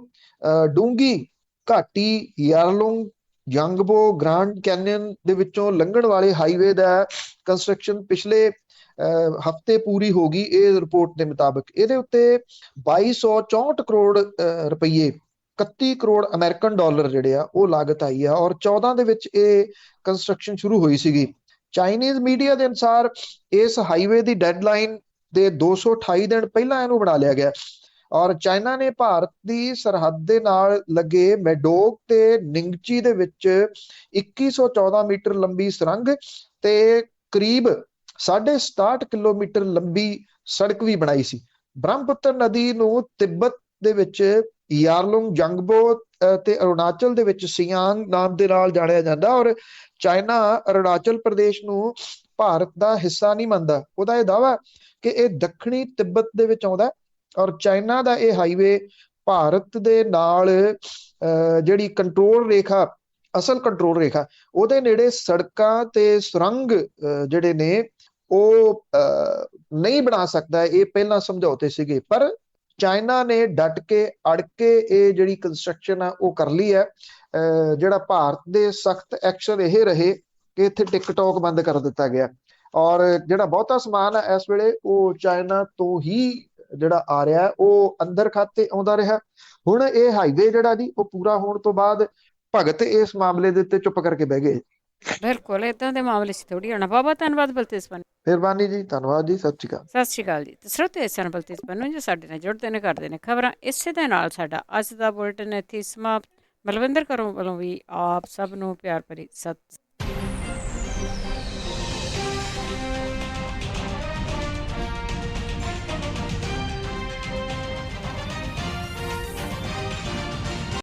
ਡੂੰਘੀ ਘਾਟੀ ਯਾਰਲੁੰਗ ਜੰਗਬੋ ਗ੍ਰਾਂਡ ਕੈਨਨ ਦੇ ਵਿੱਚੋਂ ਲੰਘਣ ਵਾਲੇ ਹਾਈਵੇ ਦਾ ਕੰਸਟਰਕਸ਼ਨ ਪਿਛਲੇ ਹਫ਼ਤੇ ਪੂਰੀ ਹੋ ਗਈ। ਇਹ ਰਿਪੋਰਟ ਦੇ ਮੁਤਾਬਕ ਇਹਦੇ ਉੱਤੇ 2264 ਕਰੋੜ ਰੁਪਈਏ, 31 ਕਰੋੜ ਅਮਰੀਕਨ ਡਾਲਰ ਜਿਹੜੇ ਆ ਉਹ ਲਾਗਤ ਆਈ ਆ, ਔਰ 14 ਦੇ ਵਿੱਚ ਇਹ ਕੰਸਟਰਕਸ਼ਨ ਸ਼ੁਰੂ ਹੋਈ ਸੀਗੀ। ਚਾਈਨੀਜ਼ ਮੀਡੀਆ ਦੇ ਅਨੁਸਾਰ ਇਸ ਹਾਈਵੇ ਦੀ ਡੈਡਲਾਈਨ ਦੇ 228 ਦਿਨ ਪਹਿਲਾਂ ਇਹਨੂੰ ਬਣਾ ਲਿਆ ਗਿਆ, ਔਰ ਚਾਈਨਾ ਨੇ ਭਾਰਤ ਦੀ ਸਰਹੱਦ ਦੇ ਨਾਲ ਲੱਗੇ ਮੈਡੋਕ ਤੇ ਨਿੰਗਚੀ ਦੇ ਵਿੱਚ 2114 ਮੀਟਰ ਲੰਬੀ ਸੁਰੰਗ ਤੇ ਕਰੀਬ 67 ਕਿਲੋਮੀਟਰ ਲੰਬੀ ਸੜਕ ਵੀ ਬਣਾਈ ਸੀ। ਬ੍ਰਹਮਪੁੱਤਰ ਨਦੀ ਨੂੰ ਤਿੱਬਤ ਦੇ ਵਿੱਚ ਯਾਰਲੁੰਗ ਜੰਗਬੋ ਤੇ ਅਰੁਣਾਚਲ ਦੇ ਵਿੱਚ ਸਿਆਂਗ ਨਾਮ ਦੇ ਨਾਲ ਜਾਣਿਆ ਜਾਂਦਾ, ਔਰ ਚਾਈਨਾ ਅਰੁਣਾਚਲ ਪ੍ਰਦੇਸ਼ ਨੂੰ ਭਾਰਤ ਦਾ ਹਿੱਸਾ ਨਹੀਂ ਮੰਨਦਾ। ਉਹਦਾ ਇਹ ਦਾਅਵਾ ਕਿ ਇਹ ਦੱਖਣੀ ਤਿੱਬਤ ਦੇ ਵਿੱਚ ਆਉਂਦਾ, ਔਰ ਚਾਈਨਾ ਦਾ ਇਹ ਹਾਈਵੇ ਭਾਰਤ ਦੇ ਨਾਲ ਜਿਹੜੀ ਕੰਟਰੋਲ ਰੇਖਾ, ਅਸਲ ਕੰਟਰੋਲ ਰੇਖਾ, ਉਹਦੇ ਨੇੜੇ ਸੜਕਾਂ ਤੇ ਸੁਰੰਗ ਜਿਹੜੇ ਨੇ ਉਹ ਨਹੀਂ ਬਣਾ ਸਕਦਾ। ਇਹ ਪਹਿਲਾਂ ਸਮਝੌਤੇ ਸੀਗੇ, ਪਰ ਚਾਈਨਾ ਨੇ ਡਟ ਕੇ ਅੜ ਕੇ ਇਹ ਜਿਹੜੀ ਕੰਸਟਰਕਸ਼ਨ ਆ ਉਹ ਕਰ ਲਈ ਹੈ। ਜਿਹੜਾ ਭਾਰਤ ਦੇ ਸਖਤ ਐਕਸ਼ਨ ਇਹ ਰਹੇ ਕਿ ਇੱਥੇ ਟਿਕਟੌਕ ਬੰਦ ਕਰ ਦਿੱਤਾ ਗਿਆ, ਔਰ ਜਿਹੜਾ ਬਹੁਤਾ ਸਮਾਨ ਹੈ ਇਸ ਵੇਲੇ ਉਹ ਚਾਈਨਾ ਤੋਂ ਹੀ ਜਿਹੜਾ ਆ ਰਿਹਾ ਉਹ ਅੰਦਰ ਖਾਤੇ ਆਉਂਦਾ ਰਿਹਾ। ਹੁਣ ਇਹ ਹਾਈਵੇ ਜਿਹੜਾ ਜੀ ਉਹ ਪੂਰਾ ਹੋਣ ਤੋਂ ਬਾਅਦ ਭਗਤ ਇਸ ਮਾਮਲੇ ਦੇ ਉੱਤੇ ਚੁੱਪ ਕਰਕੇ ਬਹਿ ਗਏ। ਬਿਲਕੁਲ ਇਦਾਂ ਦੇ ਮਾਮਲੇ 'ਚ ਥੋੜੀ ਹੋਣਾ। ਬਹੁਤ ਧੰਨਵਾਦ ਬਲਤੇਜ ਪੰਨੂ। ਮਿਹਰਬਾਨੀ ਜੀ, ਧੰਨਵਾਦ ਜੀ, ਸਤਿ ਸ਼੍ਰੀ ਅਕਾਲ। ਸਤਿ ਸ਼੍ਰੀ ਅਕਾਲ ਜੀ। ਤੇ ਸਰੋਤੇ ਇਸ ਤਰ੍ਹਾਂ ਬਲਤੇਜ ਪੰਨੂ ਜੀ ਸਾਡੇ ਨਾਲ ਜੁੜਦੇ ਨੇ, ਕਰਦੇ ਨੇ ਖਬਰਾਂ। ਇਸੇ ਦੇ ਨਾਲ ਸਾਡਾ ਅੱਜ ਦਾ ਬੁਲੇਟਿਨ ਇੱਥੇ ਸਮਾਪਤ। ਮਲਵਿੰਦਰ ਕਰੋ ਵੱਲੋਂ ਵੀ ਆਪ ਸਭ ਨੂੰ ਪਿਆਰ ਭਰੀ ਸਤਿ